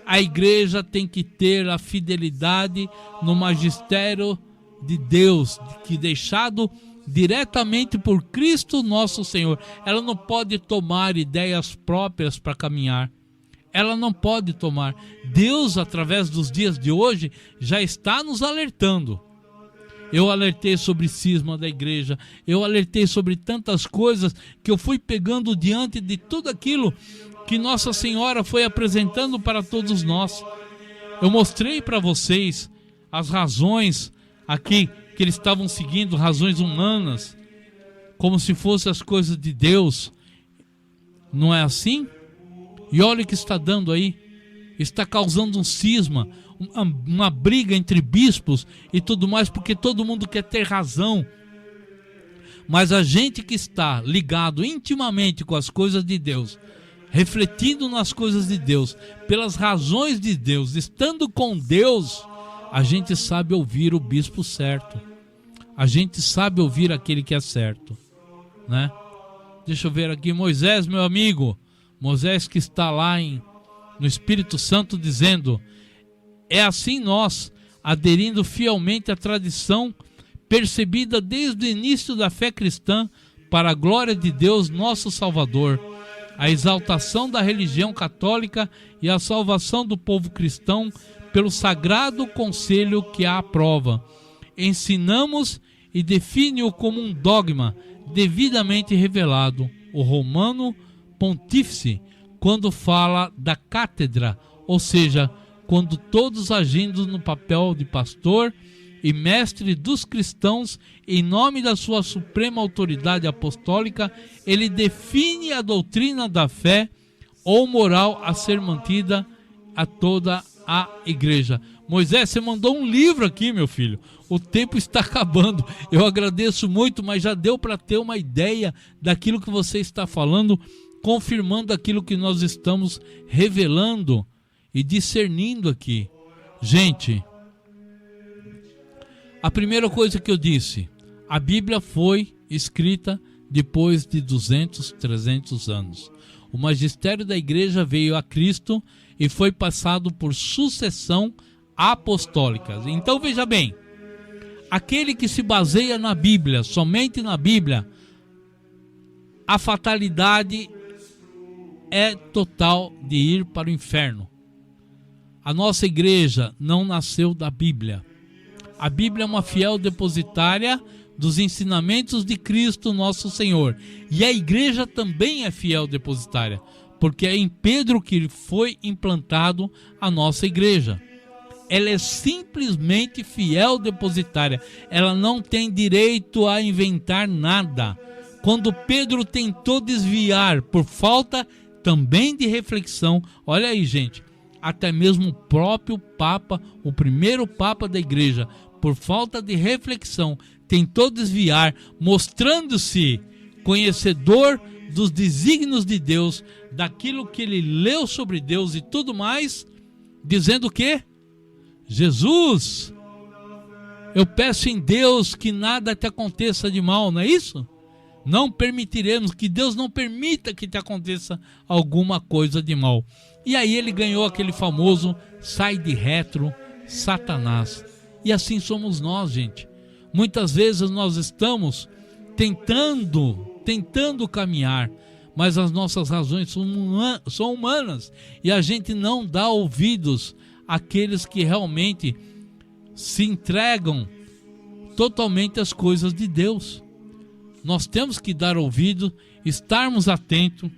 Speaker 2: a igreja tem que ter a fidelidade no magistério de Deus, que deixado diretamente por Cristo nosso Senhor. Ela não pode tomar ideias próprias para caminhar. Ela não pode tomar. Deus, através dos dias de hoje, já está nos alertando. Eu alertei sobre cisma da igreja, eu alertei sobre tantas coisas que eu fui pegando diante de tudo aquilo que Nossa Senhora foi apresentando para todos nós. Eu mostrei para vocês as razões aqui que eles estavam seguindo, razões humanas, como se fossem as coisas de Deus. Não é assim? E olha o que está dando aí. Está causando um cisma, uma briga entre bispos e tudo mais, porque todo mundo quer ter razão. Mas a gente que está ligado intimamente com as coisas de Deus, refletindo nas coisas de Deus, pelas razões de Deus, estando com Deus, a gente sabe ouvir o bispo certo. A gente sabe ouvir aquele que é certo, né? Deixa eu ver aqui, Moisés, meu amigo. Moisés que está lá no Espírito Santo dizendo: é assim nós, aderindo fielmente à tradição percebida desde o início da fé cristã, para a glória de Deus nosso Salvador, a exaltação da religião católica e a salvação do povo cristão pelo sagrado conselho que a aprova. Ensinamos e define-o como um dogma devidamente revelado. O Romano Pontífice, quando fala da cátedra, ou seja, quando todos agindo no papel de pastor e mestre dos cristãos, em nome da sua suprema autoridade apostólica, ele define a doutrina da fé ou moral a ser mantida a toda a igreja. Moisés, você mandou um livro aqui, meu filho. O tempo está acabando. Eu agradeço muito, mas já deu para ter uma ideia daquilo que você está falando, confirmando aquilo que nós estamos revelando e discernindo aqui. Gente, a primeira coisa que eu disse, a Bíblia foi escrita depois de 200, 300 anos. O magistério da igreja veio a Cristo e foi passado por sucessão apostólica. Então veja bem, aquele que se baseia na Bíblia, somente na Bíblia, a fatalidade é total de ir para o inferno. A nossa igreja não nasceu da Bíblia. A Bíblia é uma fiel depositária dos ensinamentos de Cristo nosso Senhor. E a igreja também é fiel depositária, porque é em Pedro que foi implantado a nossa igreja. Ela é simplesmente fiel depositária. Ela não tem direito a inventar nada. Quando Pedro tentou desviar por falta também de reflexão, olha aí, gente, até mesmo o próprio Papa, o primeiro Papa da igreja, por falta de reflexão, tentou desviar, mostrando-se conhecedor dos desígnios de Deus, daquilo que ele leu sobre Deus e tudo mais, dizendo o quê? Jesus, eu peço em Deus que nada te aconteça de mal, não é isso? Não permitiremos, que Deus não permita que te aconteça alguma coisa de mal. E aí ele ganhou aquele famoso sai de retro, Satanás. E assim somos nós, gente. Muitas vezes nós estamos tentando caminhar, mas as nossas razões são humanas e a gente não dá ouvidos àqueles que realmente se entregam totalmente às coisas de Deus. Nós temos que dar ouvido, estarmos atentos,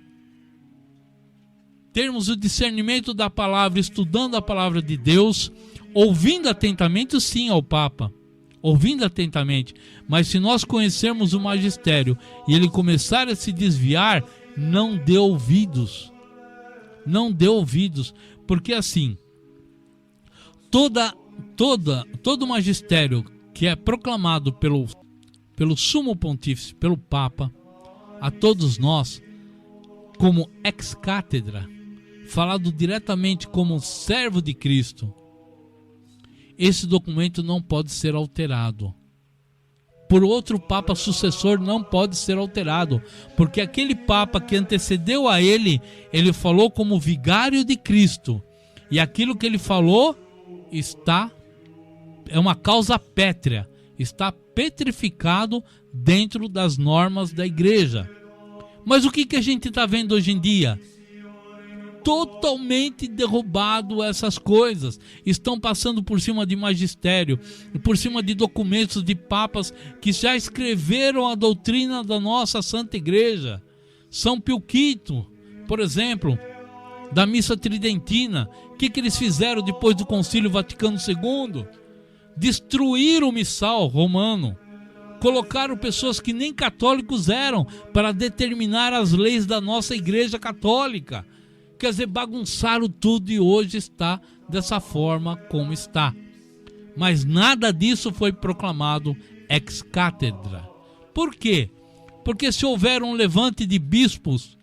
Speaker 2: termos o discernimento da palavra, estudando a palavra de Deus, ouvindo atentamente, sim, ao Papa, ouvindo atentamente, mas se nós conhecermos o magistério e ele começar a se desviar, não dê ouvidos, porque assim, todo magistério que é proclamado pelo sumo pontífice, pelo Papa, a todos nós, como ex-cátedra, falado diretamente como servo de Cristo, esse documento não pode ser alterado. Por outro Papa sucessor não pode ser alterado, porque aquele Papa que antecedeu a ele falou como vigário de Cristo, e aquilo que ele falou é uma causa pétrea, está petrificado dentro das normas da igreja. Mas o que a gente está vendo hoje em dia? Totalmente derrubado essas coisas. Estão passando por cima de magistério, por cima de documentos de papas que já escreveram a doutrina da nossa Santa Igreja. São Pio V, por exemplo, da Missa Tridentina. O que eles fizeram depois do Concílio Vaticano II? Destruíram o missal romano. Colocaram pessoas que nem católicos eram para determinar as leis da nossa Igreja Católica. Quer dizer, bagunçaram tudo e hoje está dessa forma como está. Mas nada disso foi proclamado ex-cátedra. Por quê? Porque se houver um levante de bispos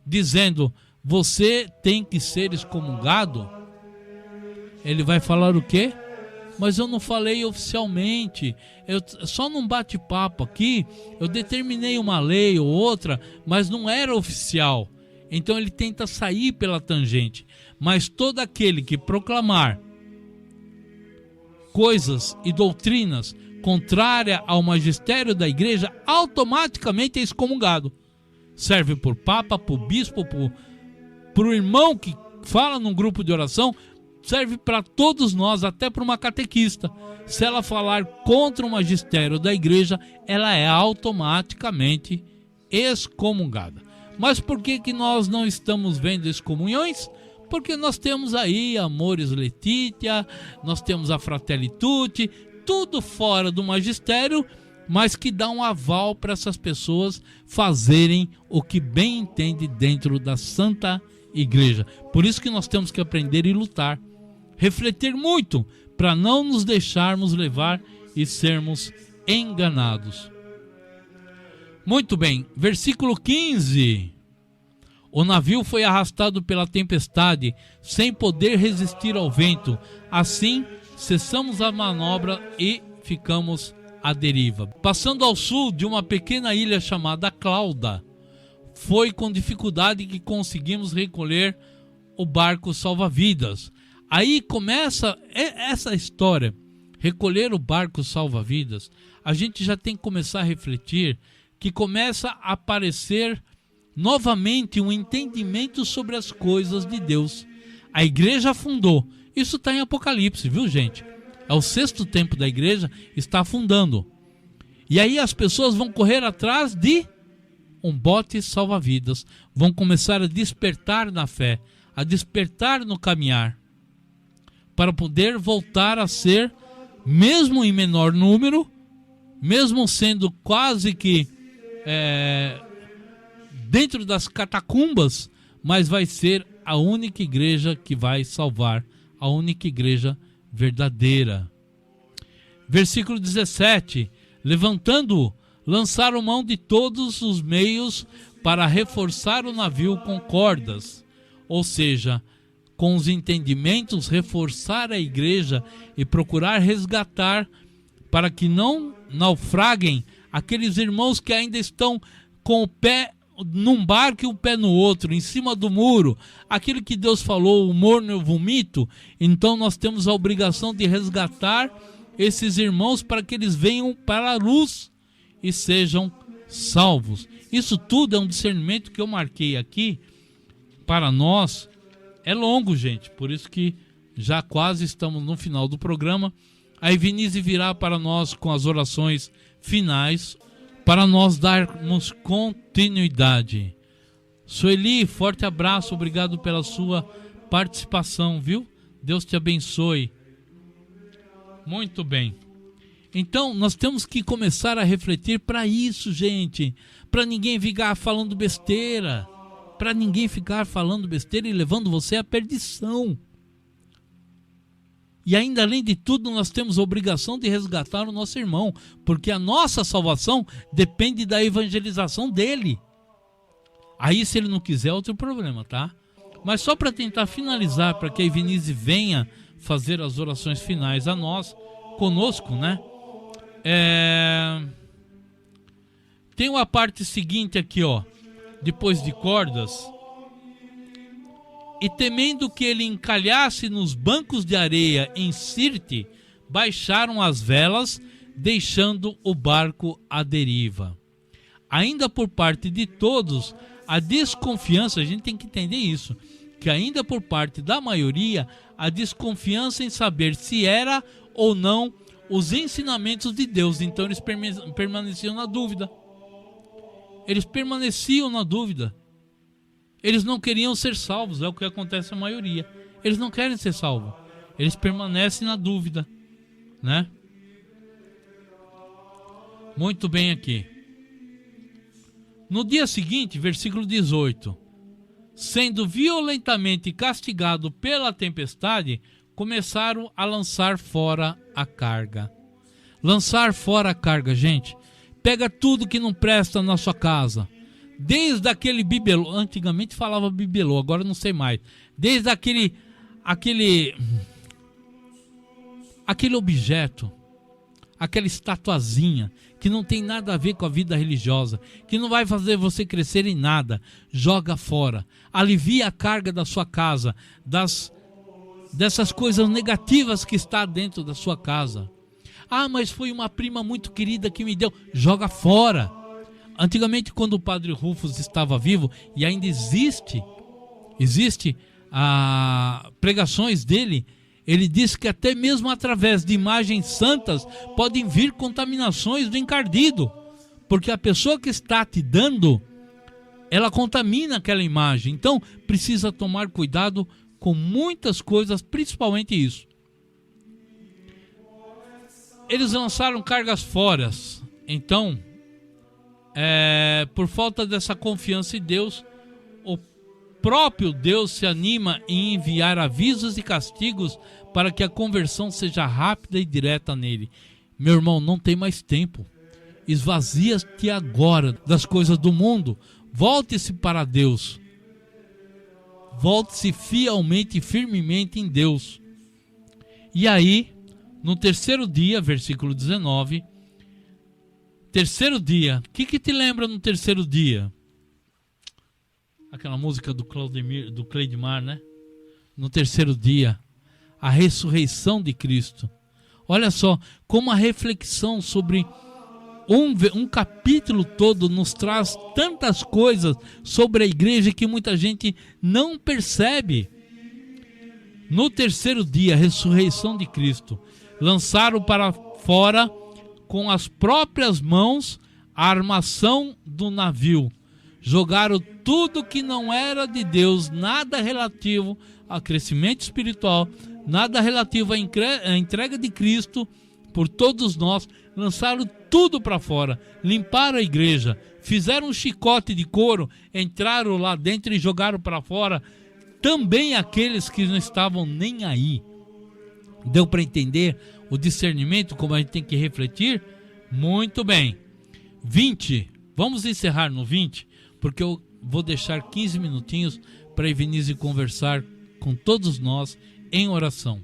Speaker 2: dizendo você tem que ser excomungado, ele vai falar o quê? Mas eu não falei oficialmente, só num bate-papo aqui, eu determinei uma lei ou outra, mas não era oficial. Então ele tenta sair pela tangente. Mas todo aquele que proclamar coisas e doutrinas contrárias ao magistério da igreja, automaticamente é excomungado. Serve por papa, por bispo, por irmão que fala num grupo de oração, serve para todos nós, até para uma catequista. Se ela falar contra o magistério da igreja, ela é automaticamente excomungada. Mas por que nós não estamos vendo excomunhões? Porque nós temos aí Amoris Laetitia, nós temos a Fratelli Tutti, tudo fora do magistério, mas que dá um aval para essas pessoas fazerem o que bem entende dentro da Santa Igreja. Por isso que nós temos que aprender e lutar, refletir muito, para não nos deixarmos levar e sermos enganados. Muito bem, versículo 15. O navio foi arrastado pela tempestade, sem poder resistir ao vento. Assim, cessamos a manobra e ficamos à deriva. Passando ao sul de uma pequena ilha chamada Clauda, foi com dificuldade que conseguimos recolher o barco salva-vidas. Aí começa essa história, recolher o barco salva-vidas. A gente já tem que começar a refletir que começa a aparecer novamente um entendimento sobre as coisas de Deus. A igreja afundou. Isso está em Apocalipse, viu, gente? É o 6º tempo da igreja, está afundando. E aí as pessoas vão correr atrás de um bote salva-vidas. Vão começar a despertar na fé, a despertar no caminhar, para poder voltar a ser, mesmo em menor número, mesmo sendo quase que dentro das catacumbas, mas vai ser a única igreja que vai salvar, a única igreja verdadeira. Versículo 17: levantando-o, lançaram mão de todos os meios para reforçar o navio com cordas, ou seja, com os entendimentos, reforçar a igreja e procurar resgatar, para que não naufraguem aqueles irmãos que ainda estão com o pé num barco e o pé no outro, em cima do muro. Aquilo que Deus falou, o morno eu vomito. Então nós temos a obrigação de resgatar esses irmãos para que eles venham para a luz e sejam salvos. Isso tudo é um discernimento que eu marquei aqui para nós. É longo, gente, por isso que já quase estamos no final do programa. Aí Vinícius virá para nós com as orações finais para nós darmos continuidade. Sueli, forte abraço, obrigado pela sua participação, viu? Deus te abençoe. Muito bem. Então, nós temos que começar a refletir para isso, gente. Para ninguém ficar falando besteira. Para ninguém ficar falando besteira e levando você à perdição. E ainda, além de tudo, nós temos a obrigação de resgatar o nosso irmão. Porque a nossa salvação depende da evangelização dele. Aí, se ele não quiser, é outro problema, tá? Mas só para tentar finalizar, para que a Vinícius venha fazer as orações finais a nós, conosco, né? Tem uma parte seguinte aqui, ó. Depois de cordas. E temendo que ele encalhasse nos bancos de areia em Sirte, baixaram as velas, deixando o barco à deriva. Ainda por parte de todos, a desconfiança, a gente tem que entender isso, que ainda por parte da maioria, a desconfiança em saber se era ou não os ensinamentos de Deus. Então eles permaneciam na dúvida. Eles permaneciam na dúvida. Eles não queriam ser salvos, é o que acontece a maioria. Eles não querem ser salvos. Eles permanecem na dúvida, né? Muito bem aqui. No dia seguinte, versículo 18. Sendo violentamente castigado pela tempestade, começaram a lançar fora a carga. Lançar fora a carga, gente. Pega tudo que não presta na sua casa. Desde aquele bibelô, antigamente falava bibelô, agora não sei mais. Desde aquele objeto, aquela estatuazinha, que não tem nada a ver com a vida religiosa, que não vai fazer você crescer em nada, joga fora. Alivia a carga da sua casa, dessas coisas negativas que está dentro da sua casa. Ah, mas foi uma prima muito querida que me deu. Joga fora. Antigamente, quando o padre Rufus estava vivo, e ainda existe pregações dele, ele disse que até mesmo através de imagens santas podem vir contaminações do encardido, porque a pessoa que está te dando, ela contamina aquela imagem. Então precisa tomar cuidado com muitas coisas, principalmente isso. Eles lançaram cargas fora. Então, por falta dessa confiança em Deus, o próprio Deus se anima em enviar avisos e castigos para que a conversão seja rápida e direta nele. Meu irmão, não tem mais tempo. Esvazia-te agora das coisas do mundo. Volte-se para Deus. Volte-se fielmente e firmemente em Deus. E aí, no terceiro dia, versículo 19... Terceiro dia, o que te lembra no terceiro dia? Aquela música do Cleidmar, né? No terceiro dia, a ressurreição de Cristo. Olha só, como a reflexão sobre um capítulo todo nos traz tantas coisas sobre a igreja que muita gente não percebe. No terceiro dia, a ressurreição de Cristo, lançaram para fora com as próprias mãos a armação do navio. Jogaram tudo que não era de Deus, nada relativo a crescimento espiritual, nada relativo à entrega de Cristo por todos nós. Lançaram tudo para fora, limparam a igreja, fizeram um chicote de couro, entraram lá dentro e jogaram para fora também aqueles que não estavam nem aí. Deu para entender o discernimento, como a gente tem que refletir? Muito bem. 20. Vamos encerrar no 20, porque eu vou deixar 15 minutinhos para Evenise conversar com todos nós em oração.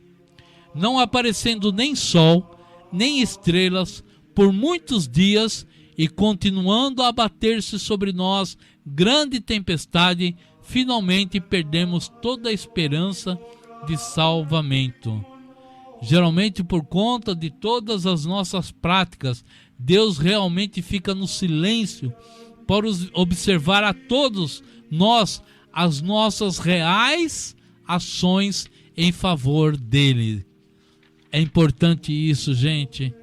Speaker 2: Não aparecendo nem sol, nem estrelas, por muitos dias, e continuando a abater-se sobre nós grande tempestade, finalmente perdemos toda a esperança de salvamento. Geralmente, por conta de todas as nossas práticas, Deus realmente fica no silêncio para observar a todos nós as nossas reais ações em favor dele. É importante isso, gente,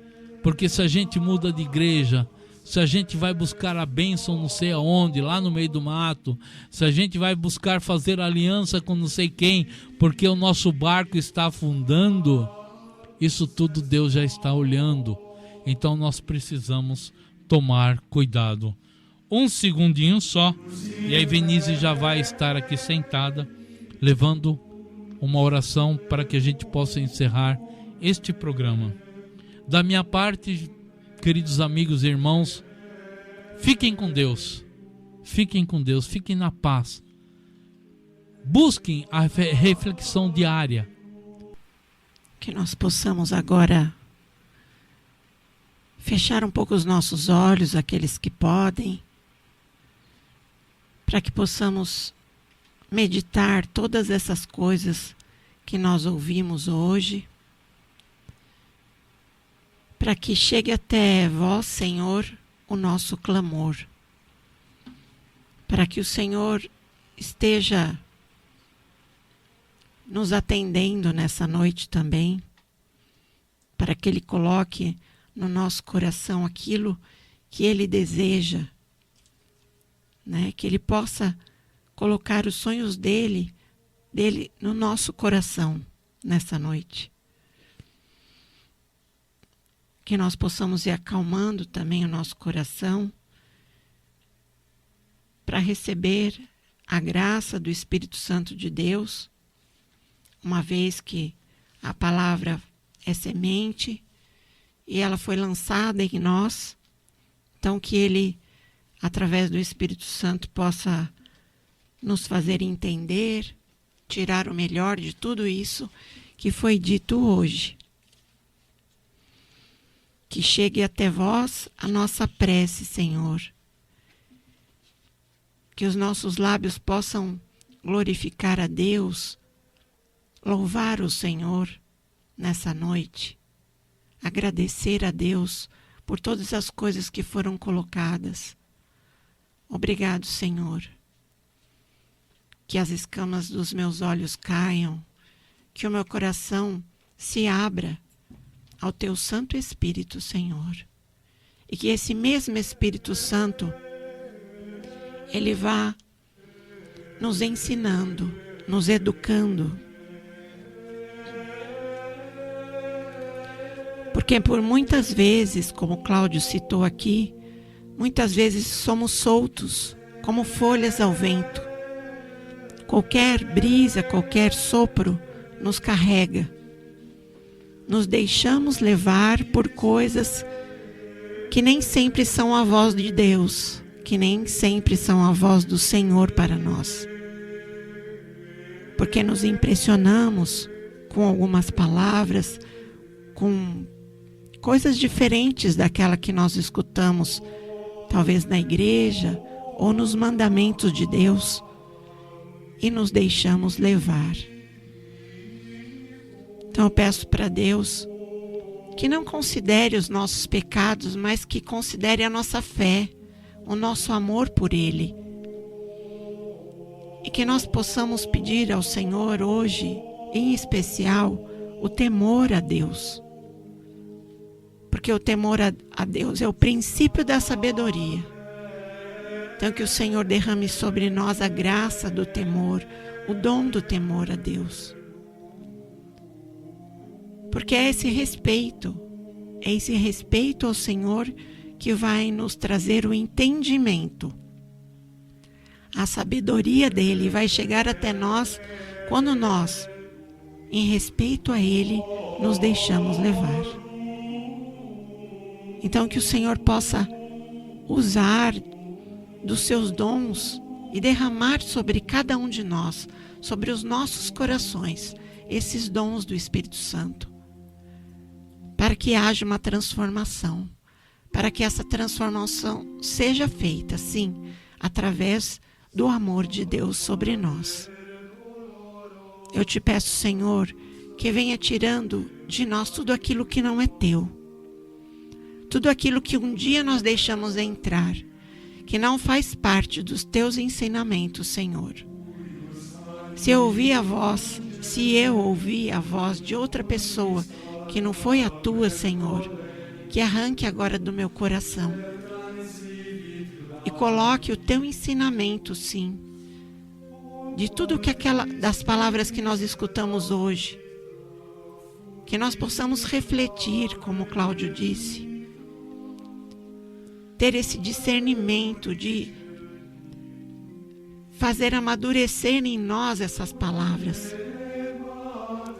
Speaker 2: porque se a gente muda de igreja, se a gente vai buscar a bênção não sei aonde, lá no meio do mato, se a gente vai buscar fazer aliança com não sei quem, porque o nosso barco está afundando, isso tudo Deus já está olhando. Então nós precisamos tomar cuidado. Um segundinho só, e aí Vinícius já vai estar aqui sentada, levando uma oração para que a gente possa encerrar este programa. Da minha parte, queridos amigos e irmãos, fiquem com Deus, fiquem na paz. Busquem a reflexão diária.
Speaker 4: Que nós possamos agora fechar um pouco os nossos olhos, aqueles que podem, para que possamos meditar todas essas coisas que nós ouvimos hoje, para que chegue até vós, Senhor, o nosso clamor, para que o Senhor esteja nos atendendo nessa noite também, para que Ele coloque no nosso coração aquilo que Ele deseja, né? Que Ele possa colocar os sonhos dele no nosso coração nessa noite. Que nós possamos ir acalmando também o nosso coração para receber a graça do Espírito Santo de Deus, uma vez que a palavra é semente e ela foi lançada em nós, então que Ele, através do Espírito Santo, possa nos fazer entender, tirar o melhor de tudo isso que foi dito hoje. Que chegue até vós a nossa prece, Senhor. Que os nossos lábios possam glorificar a Deus, louvar o Senhor nessa noite, agradecer a Deus por todas as coisas que foram colocadas. Obrigado, Senhor. Que as escamas dos meus olhos caiam, que o meu coração se abra ao Teu Santo Espírito, Senhor. E que esse mesmo Espírito Santo, Ele vá nos ensinando, nos educando. Porque por muitas vezes, como Cláudio citou aqui, muitas vezes somos soltos, como folhas ao vento. Qualquer brisa, qualquer sopro nos carrega. Nos deixamos levar por coisas que nem sempre são a voz de Deus, que nem sempre são a voz do Senhor para nós. Porque nos impressionamos com algumas palavras, com coisas diferentes daquela que nós escutamos, talvez na igreja ou nos mandamentos de Deus, e nos deixamos levar. Então eu peço para Deus que não considere os nossos pecados, mas que considere a nossa fé, o nosso amor por Ele. E que nós possamos pedir ao Senhor hoje, em especial, o temor a Deus. Porque o temor a Deus é o princípio da sabedoria. Então que o Senhor derrame sobre nós a graça do temor, o dom do temor a Deus. Porque é esse respeito ao Senhor que vai nos trazer o entendimento. A sabedoria dele vai chegar até nós quando nós, em respeito a Ele, nos deixamos levar. Então que o Senhor possa usar dos seus dons e derramar sobre cada um de nós, sobre os nossos corações, esses dons do Espírito Santo, para que haja uma transformação, para que essa transformação seja feita, sim, através do amor de Deus sobre nós. Eu te peço, Senhor, que venha tirando de nós tudo aquilo que não é teu. Tudo aquilo que um dia nós deixamos entrar, que não faz parte dos teus ensinamentos, Senhor. Se eu ouvi a voz de outra pessoa que não foi a tua, Senhor, que arranque agora do meu coração e coloque o teu ensinamento, sim, de tudo que das palavras que nós escutamos hoje, que nós possamos refletir, como Cláudio disse, ter esse discernimento de fazer amadurecer em nós essas palavras,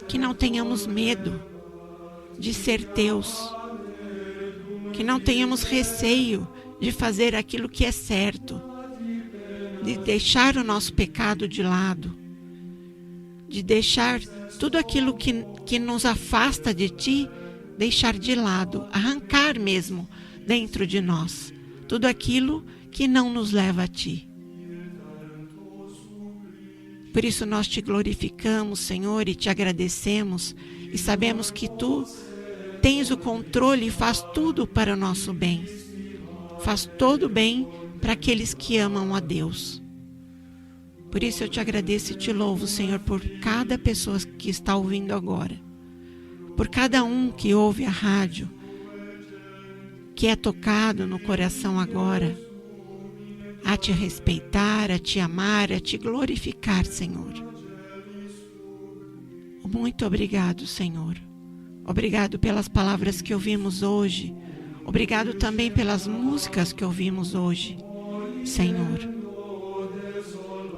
Speaker 4: que não tenhamos medo de ser teus, que não tenhamos receio de fazer aquilo que é certo, de deixar o nosso pecado de lado, de deixar tudo aquilo que nos afasta de ti, deixar de lado, arrancar mesmo dentro de nós, tudo aquilo que não nos leva a ti. Por isso nós te glorificamos, Senhor, e te agradecemos, e sabemos que tu tens o controle e faz tudo para o nosso bem. Faz todo o bem para aqueles que amam a Deus. Por isso eu te agradeço e te louvo, Senhor, por cada pessoa que está ouvindo agora. Por cada um que ouve a rádio, que é tocado no coração agora, a te respeitar, a te amar, a te glorificar, Senhor. Muito obrigado, Senhor. Obrigado pelas palavras que ouvimos hoje. Obrigado também pelas músicas que ouvimos hoje, Senhor.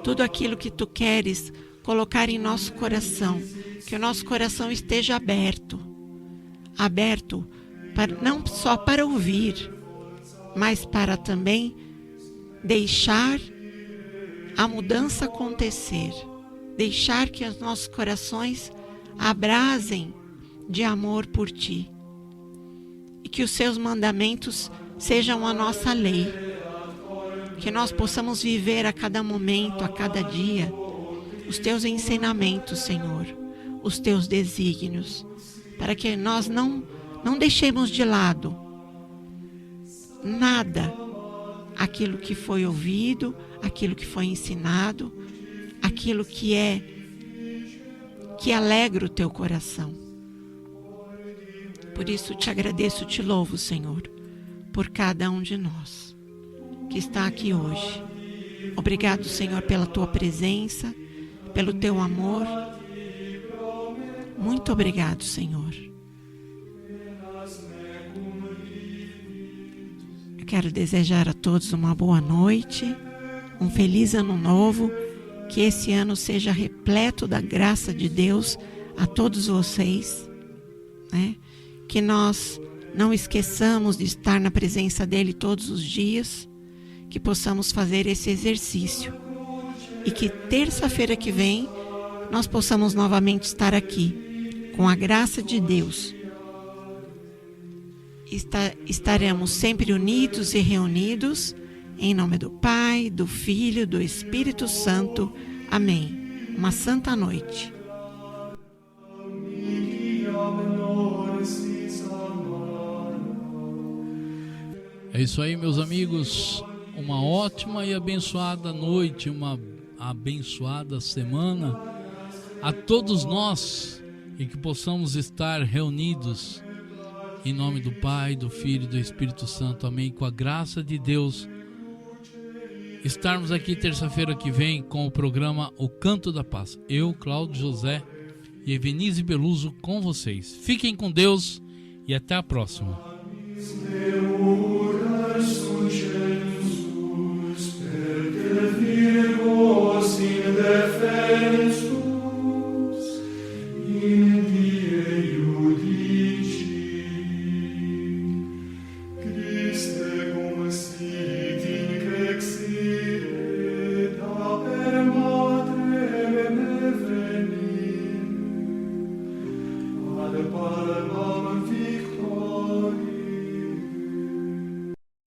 Speaker 4: Tudo aquilo que tu queres colocar em nosso coração, que o nosso coração esteja aberto, não só para ouvir, mas para também deixar a mudança acontecer, deixar que os nossos corações abrasem de amor por ti, e que os seus mandamentos sejam a nossa lei, que nós possamos viver a cada momento, a cada dia, os teus ensinamentos, Senhor, os teus desígnios, para que nós não deixemos de lado nada, aquilo que foi ouvido, aquilo que foi ensinado, aquilo que alegra o teu coração. Por isso te agradeço, te louvo, Senhor, por cada um de nós que está aqui hoje. Obrigado, Senhor, pela tua presença, pelo teu amor. Muito obrigado, Senhor. Eu quero desejar a todos uma boa noite, um feliz ano novo, que esse ano seja repleto da graça de Deus a todos vocês, né? Que nós não esqueçamos de estar na presença dele todos os dias, que possamos fazer esse exercício e que terça-feira que vem nós possamos novamente estar aqui com a graça de Deus. Estaremos sempre unidos e reunidos em nome do Pai, do Filho, do Espírito Santo. Amém. Uma santa noite.
Speaker 2: É isso aí, meus amigos. Uma ótima e abençoada noite, uma abençoada semana a todos nós, e que possamos estar reunidos em nome do Pai, do Filho e do Espírito Santo. Amém. Com a graça de Deus, estarmos aqui terça-feira que vem com o programa O Canto da Paz. Eu, Cláudio José e Evenise Beluso com vocês. Fiquem com Deus e até a próxima.
Speaker 3: Palma